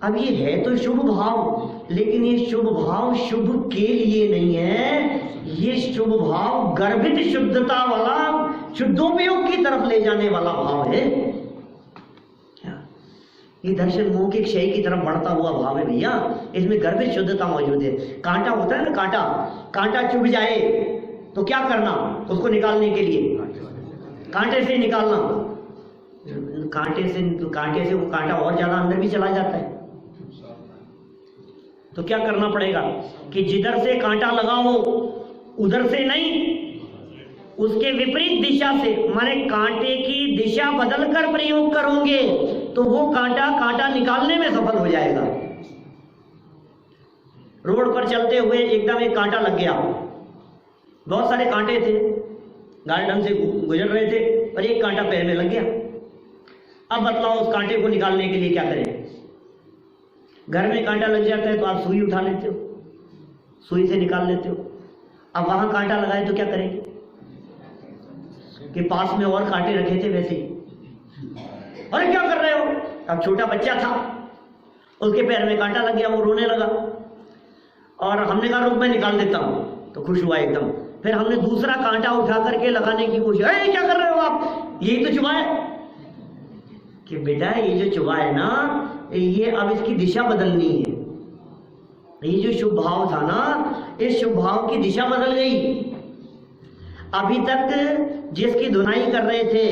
अब ये है तो शुभ भाव, लेकिन ये शुभ भाव शुभ के लिए नहीं है, ये शुभ भाव गर्भित शुद्धता वाला, शुद्धोपयोग की तरफ ले जाने वाला भाव है। ये दर्शन मोह के क्षय की तरफ बढ़ता हुआ भाव है भैया, इसमें गर्भित शुद्धता मौजूद है। कांटा होता है ना, कांटा चुभ जाए तो क्या करना उसको निकालने के लिए? कांटे से निकालना। कांटे से वो कांटा और ज्यादा अंदर भी चला जाता है, तो क्या करना पड़ेगा कि जिधर से कांटा लगा हो उधर से नहीं, उसके विपरीत दिशा से, माने कांटे की दिशा बदलकर प्रयोग करोगे तो वो कांटा निकालने में सफल हो जाएगा। रोड पर चलते हुए एकदम एक कांटा लग गया, बहुत सारे कांटे थे, गार्डन से गुजर रहे थे और एक कांटा पैर में लग गया। अब बतलाओ उस कांटे को निकालने के लिए क्या करें? घर में कांटा लग जाता है तो आप सुई उठा लेते हो, सुई से निकाल लेते हो। अब वहां कांटा लगाए तो क्या करेंगे कि पास में और कांटे रखे थे वैसे ही, अरे क्या कर रहे हो? अब छोटा बच्चा था, उसके पैर में कांटा लग गया, वो रोने लगा और हमने कहा रुक मैं निकाल देता हूँ, तो खुश हुआ एकदम। फिर हमने दूसरा कांटा उठा करके लगाने की कोशिश, क्या कर रहे हो आप, यही तो चुभा है। कि बेटा ये जो चुभा है ना, ये अब इसकी दिशा बदलनी है। ये जो शुभ भाव था ना, इस शुभ भाव की दिशा बदल गई। अभी तक जिसकी धुनाई कर रहे थे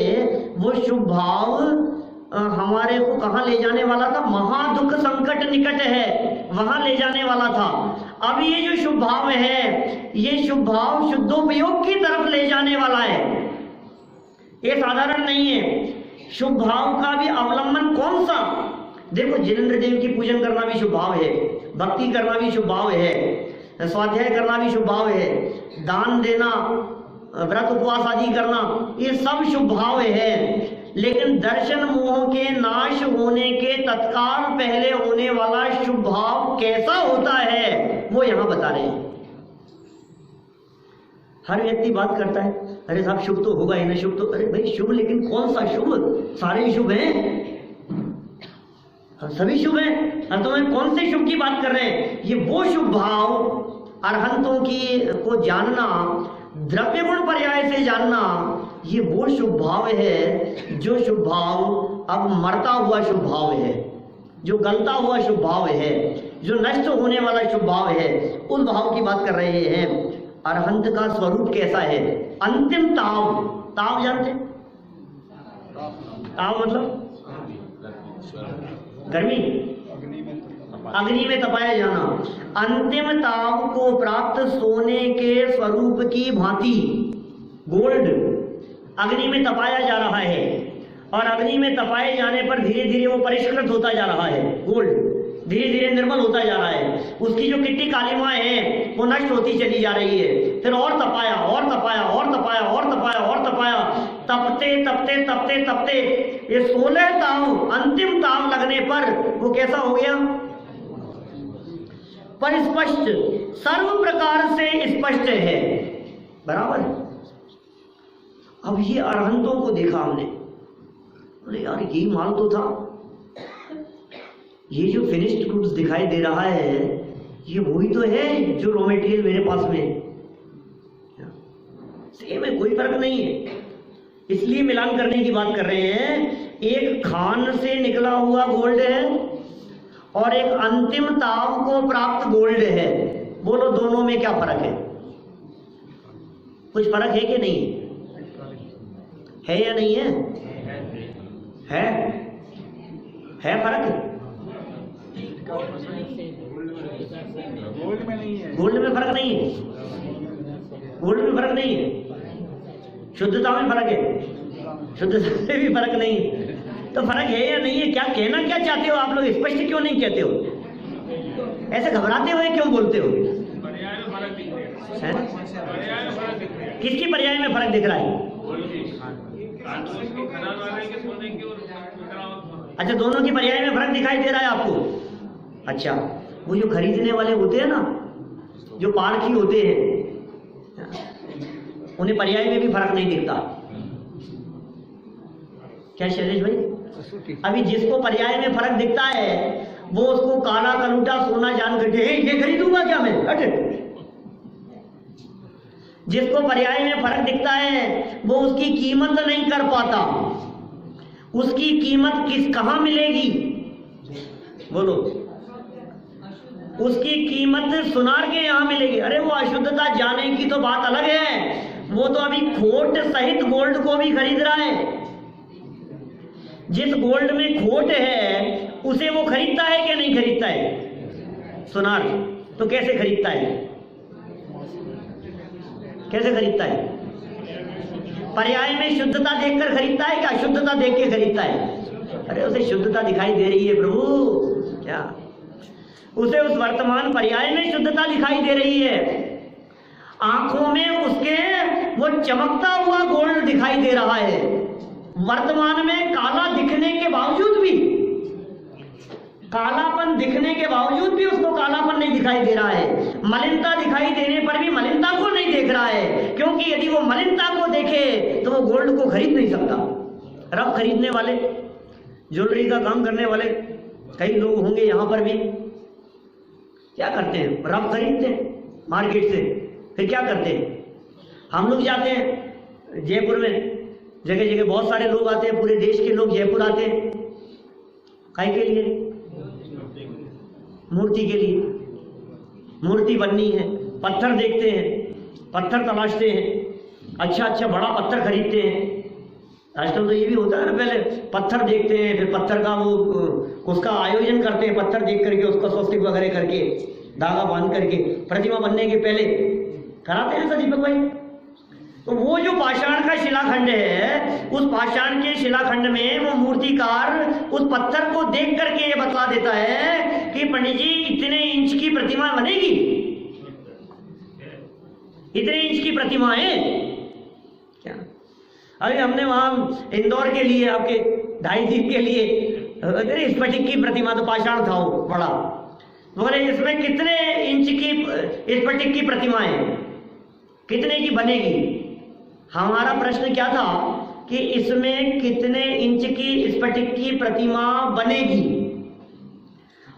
वो शुभ भाव हमारे को कहाँ ले जाने वाला था, महादुख संकट निकट है वहां ले जाने वाला था। अब ये जो शुभ भाव है, ये शुभ भाव शुद्धोपयोग की तरफ ले जाने वाला है। ये साधारण नहीं है। शुभ भाव का भी अवलंबन कौन सा, देखो जिनेंद्र देव की पूजन करना भी शुभ भाव है, भक्ति करना भी शुभ भाव है, स्वाध्याय करना भी शुभ भाव है, दान देना, व्रत उपवास आदि करना, ये सब शुभ भाव है। लेकिन दर्शन मोह के नाश होने के तत्काल पहले होने वाला शुभ भाव कैसा होता है वो यहां बता रहे हैं। हर व्यक्ति बात करता है, अरे साहब शुभ तो होगा ही ना, शुभ तो, अरे भाई शुभ, लेकिन कौन सा शुभ, सारे शुभ हैं, सभी शुभ हैं। अब तो मैं कौन से शुभ की बात कर रहे हैं, ये वो शुभ भाव अरहंतों की को जानना, द्रव्य गुण पर्याय से जानना, ये वो शुभ भाव है जो शुभ भाव अब मरता हुआ शुभ भाव है, जो गलता हुआ शुभ भाव है, जो नष्ट होने वाला शुभ भाव है, उस भाव की बात कर रहे हैं। अरहंत का स्वरूप कैसा है, अंतिम ताव, ताव जानते, ताव मतलब गर्मी, अग्नि में तपाया जाना। अंतिम ताव को प्राप्त सोने के स्वरूप की भांति गोल्ड अग्नि में तपाया जा रहा है, और अग्नि में तपाए जाने पर धीरे धीरे वो परिष्कृत होता जा रहा है, गोल्ड धीरे धीरे निर्मल होता जा रहा है। उसकी जो किट्टी कालिमा है वो नष्ट होती चली जा रही है। फिर और तपाया और तपाया और तपाया और तपाया और तपाया, तपते तपते तपते तपते ये 16 ताव, अंतिम ताव लगने पर वो कैसा हो गया, परिस्पष्ट, सर्व प्रकार से स्पष्ट है, बराबर। अब ये अरहंतों को देखा हमने, अरे यार यही माल तो था, ये जो फिनिश्ड गुड्स दिखाई दे रहा है ये वही तो है जो रॉ मटेरियल मेरे पास में सेम है, कोई फर्क नहीं है। इसलिए मिलान करने की बात कर रहे हैं। एक खान से निकला हुआ गोल्ड है और एक अंतिम ताव को प्राप्त गोल्ड है, बोलो दोनों में क्या फर्क है, कुछ फर्क है कि नहीं है, या नहीं है, है फर्क, गोल्ड में नहीं है, गोल्ड में फर्क नहीं है, गोल्ड में फर्क नहीं है, शुद्धता में फर्क है, शुद्धता में भी फर्क नहीं है। तो फर्क है या नहीं है, क्या कहना क्या चाहते हो आप लोग, स्पष्ट क्यों नहीं कहते हो, ऐसे घबराते हुए क्यों बोलते हो, किसकी पर्याय में फर्क दिख रहा है, अच्छा दोनों की पर्याय में फर्क दिखाई दे रहा है आपको। अच्छा वो जो खरीदने वाले होते हैं ना, जो पारखी होते हैं, उन्हें पर्याय में भी फर्क नहीं दिखता, क्या शैलेश भाई? अभी जिसको पर्याय में फर्क दिखता है वो उसको काला कलूटा सोना जान करके ये खरीदूंगा क्या मैं, अटे। जिसको पर्याय में फर्क दिखता है वो उसकी कीमत नहीं कर पाता, उसकी कीमत कहां मिलेगी, बोलो, उसकी कीमत सुनार के यहां मिलेगी। अरे वो अशुद्धता जाने की तो बात अलग है, वो तो अभी खोट सहित गोल्ड को भी खरीद रहा है। जिस गोल्ड में खोट है उसे वो खरीदता है कि नहीं खरीदता है, सुनार, तो कैसे खरीदता है, कैसे खरीदता है, पर्याय में शुद्धता देखकर खरीदता है क्या अशुद्धता देख के खरीदता है? अरे उसे शुद्धता दिखाई दे रही है प्रभु, क्या उसे उस वर्तमान पर्याय में शुद्धता दिखाई दे रही है, आंखों में उसके वो चमकता हुआ गोल्ड दिखाई दे रहा है। वर्तमान में काला दिखने के बावजूद भी, कालापन दिखने के बावजूद भी उसको कालापन नहीं दिखाई दे रहा है, मलिनता दिखाई देने पर भी मलिनता को नहीं देख रहा है, क्योंकि यदि वो मलिनता को देखे तो वो गोल्ड को खरीद नहीं सकता। रफ खरीदने वाले, ज्वेलरी का काम करने वाले कई लोग होंगे यहाँ पर भी, क्या करते हैं, रफ खरीदते हैं मार्केट से, फिर क्या करते हैं, हम लोग जाते हैं जयपुर में, जगह जगह बहुत सारे लोग आते हैं, पूरे देश के लोग जयपुर आते हैं, काहे के लिए, मूर्ति के लिए, मूर्ति बननी है, पत्थर देखते हैं, पत्थर तलाशते हैं, अच्छा अच्छा बड़ा पत्थर खरीदते हैं। आजकल तो ये भी होता है ना, पहले पत्थर देखते हैं, फिर पत्थर का वो उसका आयोजन करते हैं, पत्थर देख करके उसका स्वस्तिक वगैरह करके धागा बांध करके प्रतिमा बनने के पहले कराते हैं ऐसा दीपक भाई। तो वो जो पाषाण का शिलाखंड है, उस पाषाण के शिलाखंड में वो मूर्तिकार उस पत्थर को देख करके ये बतला देता है कि पंडित जी इतने इंच की प्रतिमा बनेगी, इतने इंच की प्रतिमा है क्या। अभी हमने वहां इंदौर के लिए आपके 2.5 दिन के लिए स्फटिक की प्रतिमा, तो पाषाण था वो बड़ा, बोले इसमें कितने इंच की स्फटिक की प्रतिमा है, कितने की बनेगी। हमारा प्रश्न क्या था कि इसमें कितने इंच की स्फटिक की प्रतिमा बनेगी,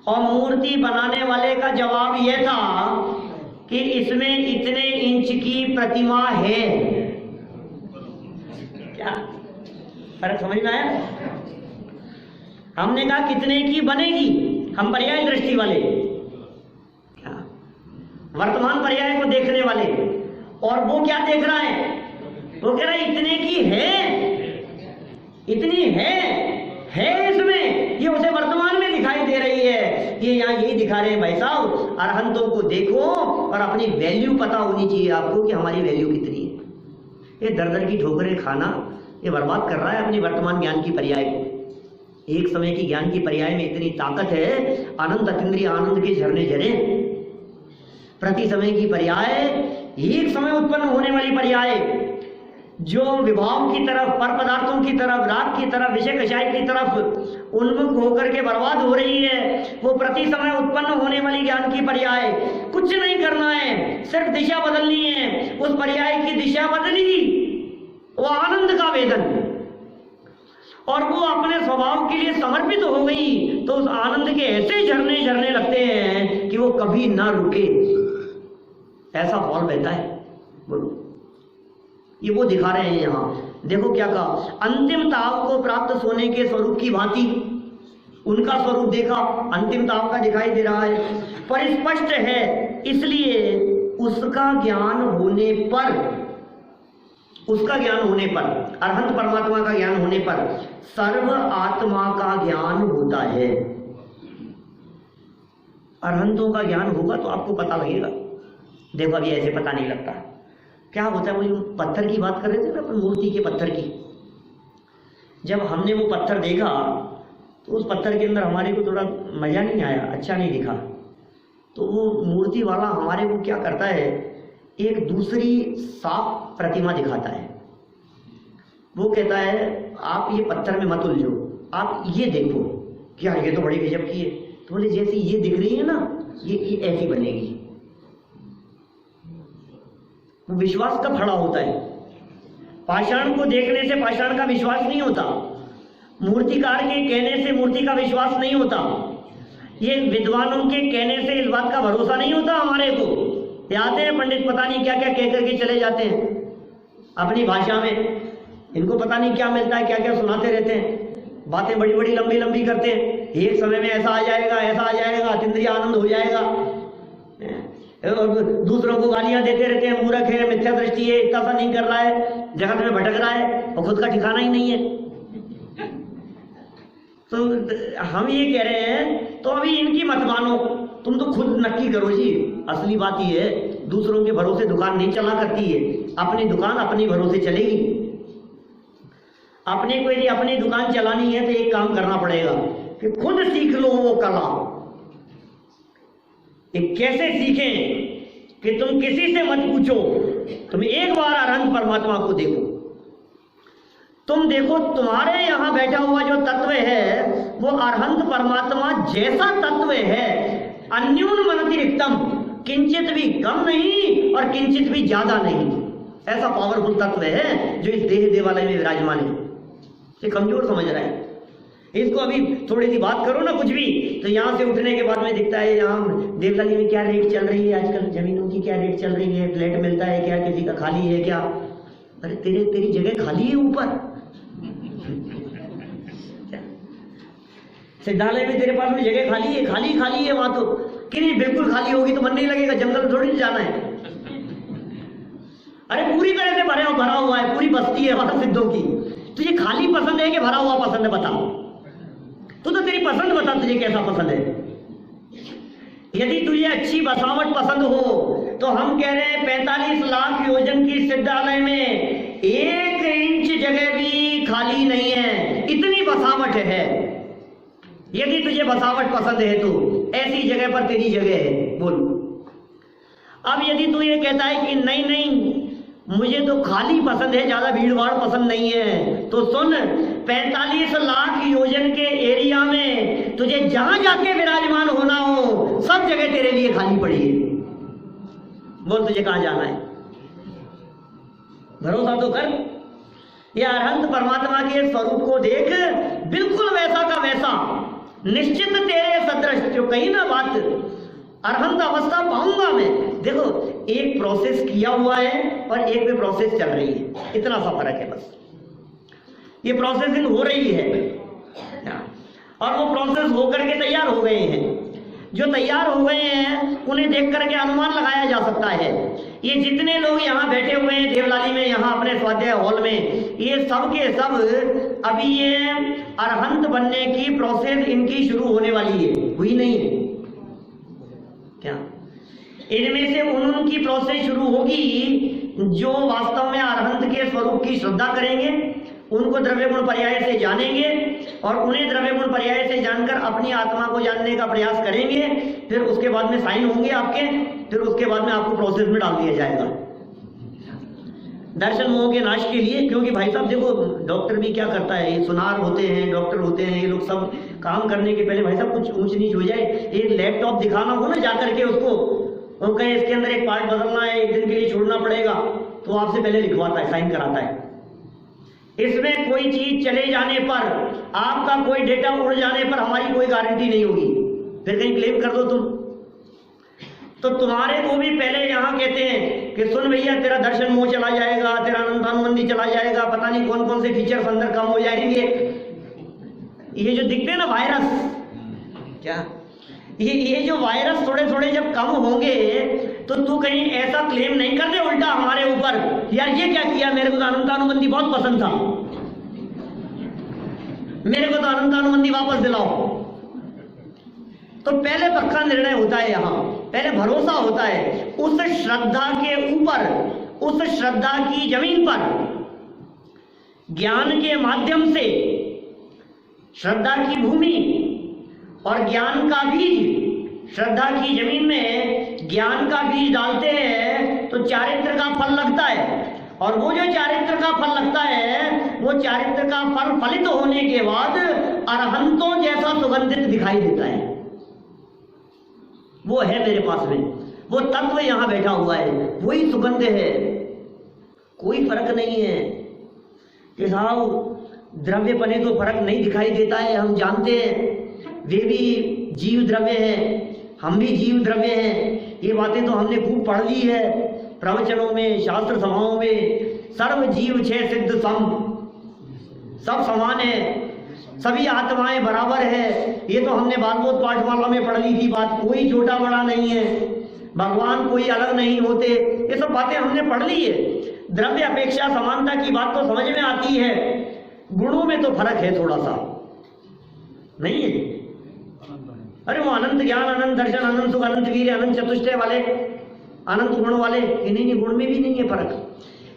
और मूर्ति बनाने वाले का जवाब यह था कि इसमें इतने इंच की प्रतिमा है। क्या फर्क समझ में आया। हमने कहा कितने की बनेगी, हम पर्याय दृष्टि वाले, क्या वर्तमान पर्याय को देखने वाले, और वो क्या देख रहा है, वो कह रहा है इतने की है, इतनी है इसमें, ये उसे वर्तमान में दिखाई दे रही है। ये यहाँ यही दिखा रहे हैं भाई साहब, अरहंतों को देखो और अपनी वैल्यू पता होनी चाहिए आपको कि हमारी वैल्यू कितनी है। ये दर दर की ठोकरें खाना ये बर्बाद कर रहा है अपनी वर्तमान ज्ञान की पर्याय को। एक समय की ज्ञान की पर्याय में इतनी ताकत है, अनंत अतीन्द्रिय आनंद के झरने झरे। प्रति समय की पर्याय, एक समय उत्पन्न होने वाली पर्याय जो विभाव की तरफ, पर पदार्थों की तरफ, राग की तरफ, विषय कषाय की तरफ उन्मुख होकर के बर्बाद हो रही है, वो प्रति समय उत्पन्न होने वाली ज्ञान की पर्याय। कुछ नहीं करना है, सिर्फ दिशा बदलनी है। उस पर्याय की दिशा बदली, वो आनंद का वेदन, और वो अपने स्वभाव के लिए समर्पित हो गई, तो उस आनंद के ऐसे झरने झरने लगते हैं कि वो कभी ना रुके, ऐसा फॉल बहता है। बोलो, ये वो दिखा रहे हैं यहाँ। देखो क्या कहा, अंतिम ताव को प्राप्त सोने के स्वरूप की भांति उनका स्वरूप देखा, अंतिम ताव का दिखाई दे रहा है, परिस्पष्ट है, इसलिए उसका ज्ञान होने पर, उसका ज्ञान होने पर, अरहंत परमात्मा का ज्ञान होने पर सर्व आत्मा का ज्ञान होता है। अरहंतों का ज्ञान होगा तो आपको पता लगेगा। देखो अभी ऐसे पता नहीं लगता क्या होता है। वो पत्थर की बात कर रहे थे ना अपन, मूर्ति के पत्थर की। जब हमने वो पत्थर देखा तो उस पत्थर के अंदर हमारे को थोड़ा मजा नहीं आया, अच्छा नहीं दिखा। तो वो मूर्ति वाला हमारे को क्या करता है, एक दूसरी साफ प्रतिमा दिखाता है। वो कहता है आप ये पत्थर में मत उलझो, आप ये देखो, क्या ये तो बड़ी गजब की है। तो बोले जैसी ये दिख रही है ना, ये ऐसी बनेगी। वो विश्वास कब खड़ा होता है? पाषाण को देखने से पाषाण का विश्वास नहीं होता, मूर्तिकार के कहने से मूर्ति का विश्वास नहीं होता, ये विद्वानों के कहने से इस बात का भरोसा नहीं होता हमारे को। ये आते हैं पंडित, पता नहीं क्या क्या कह करके चले जाते हैं अपनी भाषा में, इनको पता नहीं क्या मिलता है, क्या क्या सुनाते रहते हैं, बातें बड़ी बड़ी लंबी लंबी करते हैं। एक समय में ऐसा आ जाएगा, ऐसा आ जाएगा, अतीन्द्रिय आनंद हो जाएगा, दूसरों को गालियां देते रहते हैं, मूर्ख है, मिथ्या दृष्टि है, इतना सा नहीं कर रहा है, जगत में भटक रहा है और खुद का ठिकाना ही नहीं है। तो हम ये कह रहे हैं, तो अभी इनकी मत मानो, तुम तो खुद नक्की करो जी। असली बात ये है, दूसरों के भरोसे दुकान नहीं चला करती है, अपनी दुकान अपने भरोसे चलेगी। अपने को यदि अपनी दुकान चलानी है तो एक काम करना पड़ेगा कि खुद सीख लो वो कला। कैसे सीखें कि तुम किसी से मत पूछो, तुम एक बार अरहंत परमात्मा को देखो। तुम देखो तुम्हारे यहां बैठा हुआ जो तत्व है वो अरहंत परमात्मा जैसा तत्व है, अन्यून मनतिरिक्तम, किंचित भी कम नहीं और किंचित भी ज्यादा नहीं। ऐसा पावरफुल तत्व है जो इस देह देवालय में विराजमान है। ये कमजोर समझ रहा है, इसको अभी थोड़ी सी बात करो ना कुछ भी, तो यहाँ से उठने के बाद में दिखता है यहाँ देवलाली में क्या रेट चल रही है आजकल, जमीनों की क्या रेट चल रही है, फ्लैट मिलता है क्या, किसी का खाली है क्या। अरे तेरी जगह खाली है ऊपर, सिद्धालय में तेरे पास में जगह खाली है, खाली है वहां तो कि नहीं, बिल्कुल खाली होगी तो मन नहीं लगेगा, जंगल में थोड़ी जाना है। अरे पूरी तरह से भरा हुआ है, पूरी बस्ती है वहां सिद्धों की। तुझे खाली पसंद है कि भरा हुआ पसंद है, बता। तो तेरी पसंद बता, तुझे कैसा पसंद है। यदि तुझे अच्छी बसावट पसंद हो तो हम कह रहे हैं 45 लाख योजन की सिद्धालय में 1 इंच जगह भी खाली नहीं है, इतनी बसावट है। यदि तुझे बसावट पसंद है तो ऐसी जगह पर तेरी जगह है, बोल। अब यदि तू ये कहता है कि नहीं मुझे तो खाली पसंद है, ज्यादा भीड़ भाड़ पसंद नहीं है, तो सुन, 45 लाख योजन के एरिया में तुझे जहां जाके विराजमान होना हो सब जगह तेरे लिए खाली पड़ी है। बोल तुझे कहां जाना है, भरोसा तो कर। ये अरहंत परमात्मा के स्वरूप को देख, बिल्कुल वैसा का वैसा, निश्चित तेरे सदृश। जो कही ना बात, अरहंत अवस्था पाऊंगा मैं। देखो, एक प्रोसेस किया हुआ है और एक में प्रोसेस चल रही है, इतना सा फर्क है बस। ये प्रोसेसिंग हो रही है और वो प्रोसेस होकर के तैयार हो गए हैं। जो तैयार हो गए हैं उन्हें देख करके अनुमान लगाया जा सकता है। ये जितने लोग यहाँ बैठे हुए हैं देवलाली में, यहाँ अपने स्वाध्याय हॉल में, ये सब के सब अभी ये अरहंत बनने की प्रोसेस इनकी शुरू होने वाली है, हुई नहीं है क्या। इनमें से उनकी प्रोसेस शुरू होगी जो वास्तव में अरहंत के स्वरूप की श्रद्धा करेंगे, उनको द्रव्य गुण पर्याय से जानेंगे और उन्हें द्रव्य गुण पर्याय से जानकर अपनी आत्मा को जानने का प्रयास करेंगे। फिर उसके बाद में साइन होंगे आपके, फिर उसके बाद में आपको प्रोसेस में डाल दिया जाएगा दर्शन मोह के नाश के लिए। क्योंकि भाई साहब देखो, डॉक्टर भी क्या करता है, ये सुनार होते हैं, डॉक्टर होते हैं, ये लोग सब काम करने के पहले भाई साहब कुछ ऊंच नीच हो जाए, एक लैपटॉप दिखाना हो ना जाकर के उसको, और कहे इसके अंदर एक पार्ट बदलना है, एक दिन के लिए छोड़ना पड़ेगा, तो आपसे पहले लिखवाता है, साइन कराता है। इसमें कोई चीज चले जाने पर, आपका कोई डेटा उड़ जाने पर हमारी कोई गारंटी नहीं होगी। फिर कहीं क्लेम कर दो तुम, तो तुम्हारे को भी पहले यहाँ कहते हैं कि सुन भैया, तेरा दर्शन मोह चला जाएगा, तेरा अनंतानुबंधी चला जाएगा, पता नहीं कौन कौन से फीचर्स अंदर कम हो जाएंगे। ये जो दिखते हैं ना वायरस, क्या ये जो वायरस थोड़े थोड़े जब कम होंगे तो तू कहीं ऐसा क्लेम नहीं कर दे उल्टा हमारे ऊपर, यार ये क्या किया, मेरे को तो अनंतानुबंधी बहुत पसंद था, मेरे को तो अनंतानुबंधी वापस दिलाओ। तो पहले पक्का निर्णय होता है, यहाँ पहले भरोसा होता है उस श्रद्धा के ऊपर, उस श्रद्धा की जमीन पर ज्ञान के माध्यम से, श्रद्धा की भूमि और ज्ञान का बीज, श्रद्धा की जमीन में ज्ञान का बीज डालते हैं तो चारित्र का फल लगता है। और वो जो चारित्र का फल लगता है, वो चारित्र का फल फलित होने के बाद अरहंतों जैसा सुगंधित दिखाई देता है। वो है मेरे पास में, वो तत्व यहां बैठा हुआ है, वही सुगंध है, कोई फर्क नहीं है कि साहब द्रव्य बने तो फर्क नहीं दिखाई देता है। हम जानते हैं वे भी जीव द्रव्य हैं, हम भी जीव द्रव्य हैं। ये बातें तो हमने खूब पढ़ ली है प्रवचनों में, शास्त्र सभाओं में। सर्व जीव छह सिद्ध सम, सब समान है, सभी आत्माएं बराबर है। ये तो हमने बालबोध पाठमाला में पढ़ ली थी बात, कोई छोटा बड़ा नहीं है, भगवान कोई अलग नहीं होते, ये सब बातें हमने पढ़ ली है। द्रव्य अपेक्षा समानता की बात तो समझ में आती है, गुणों में तो फर्क है थोड़ा सा, नहीं है। अरे वो अनंत ज्ञान, अनंत दर्शन, अनंत सुख, अनंत वीर्य, अनंत चतुष्टय वाले, अनंत गुण वाले, नहीं, गुण में भी नहीं है फर्क।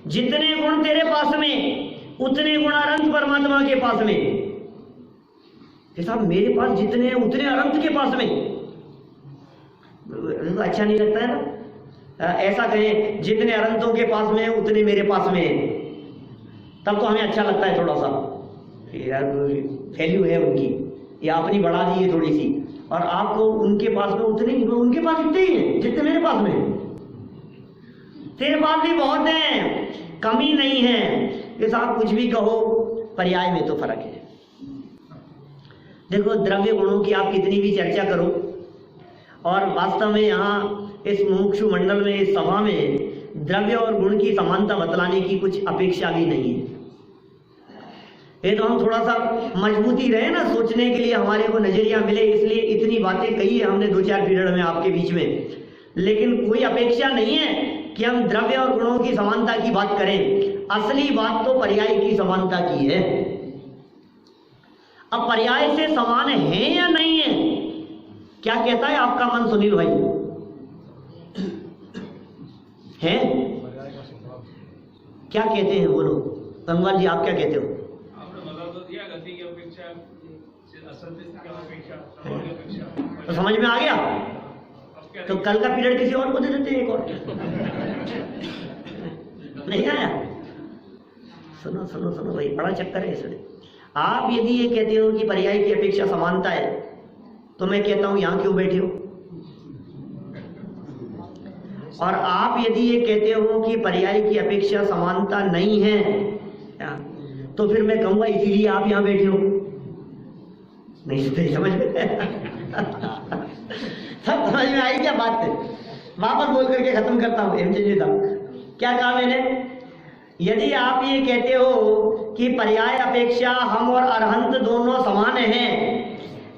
जितने गुण तेरे पास में उतने गुण अनंत परमात्मा के पास में। साहब मेरे पास जितने हैं उतने अनंत के पास में, तो अच्छा नहीं लगता है ना। ऐसा कहें जितने अनंतों के पास में उतने मेरे पास में, तब तो हमें अच्छा लगता है थोड़ा सा, यार वैल्यू है उनकी, या अपनी बढ़ा दी है थोड़ी सी। और आपको उनके पास में उतने ही, उनके पास इतने ही है जितने मेरे पास में। तेरे पास भी बहुत है, कमी नहीं है। ये साहब कुछ भी कहो, पर्याय में तो फर्क है। देखो, द्रव्य गुणों की आप कितनी भी चर्चा करो, और वास्तव में यहाँ इस मुमुक्षु मंडल में, इस सभा में द्रव्य और गुण की समानता बतलाने की कुछ अपेक्षा भी नहीं है। ये तो हम थोड़ा सा मजबूती रहे ना सोचने के लिए, हमारे को नजरिया मिले, इसलिए इतनी बातें कही है हमने 2-4 पीरियड में आपके बीच में, लेकिन कोई अपेक्षा नहीं है कि हम द्रव्य और गुणों की समानता की बात करें। असली बात तो पर्याय की समानता की है। अब पर्याय से समान है या नहीं है, क्या कहता है आपका मन सुनील भाई? है? क्या कहते हैं बोलो? गंगवाल जी आप क्या कहते हो? तो समझ में आ गया? तो कल का पीरियड किसी और को दे देते हैं, एक और। नहीं आया? सुनो सुनो सुनो भाई, बड़ा चक्कर है इसमें। आप यदि ये कहते हो कि पर्याय की अपेक्षा समानता है, तो मैं कहता हूं यहां क्यों बैठे हो? और आप यदि ये कहते हो कि पर्याय की अपेक्षा समानता नहीं है, तो फिर मैं कहूंगा इसीलिए आप यहां बैठे हो। नहीं समझ में सब समझ में आई क्या बात है? वापस बोल करके खत्म करता हूं। हेमचंद साहब, क्या कहा मैंने? यदि आप ये कहते हो कि पर्याय अपेक्षा हम और अरहंत दोनों समान हैं,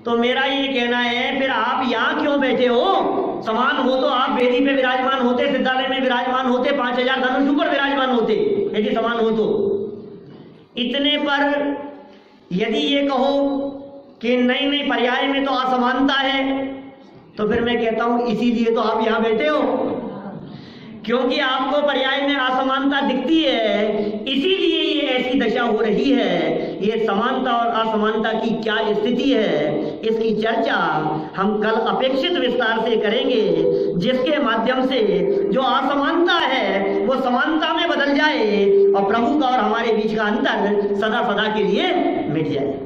तो मेरा ये कहना है फिर आप यहाँ क्यों बैठे हो? समान हो तो आप वेदी पे विराजमान होते, सिद्धालय में विराजमान होते, 5000 धनुष ऊपर विराजमान होते, यदि समान हो तो। इतने पर यदि ये कहो कि नहीं नहीं पर्याय में तो असमानता है, तो फिर मैं कहता हूं इसीलिए तो आप यहां बैठे हो, क्योंकि आपको पर्याय में असमानता दिखती है, इसीलिए ये ऐसी दशा हो रही है। ये समानता और असमानता की क्या स्थिति है, इसकी चर्चा हम कल अपेक्षित विस्तार से करेंगे, जिसके माध्यम से जो असमानता है वो समानता में बदल जाए और प्रभु का और हमारे बीच का अंतर सदा सदा के लिए मिट जाए।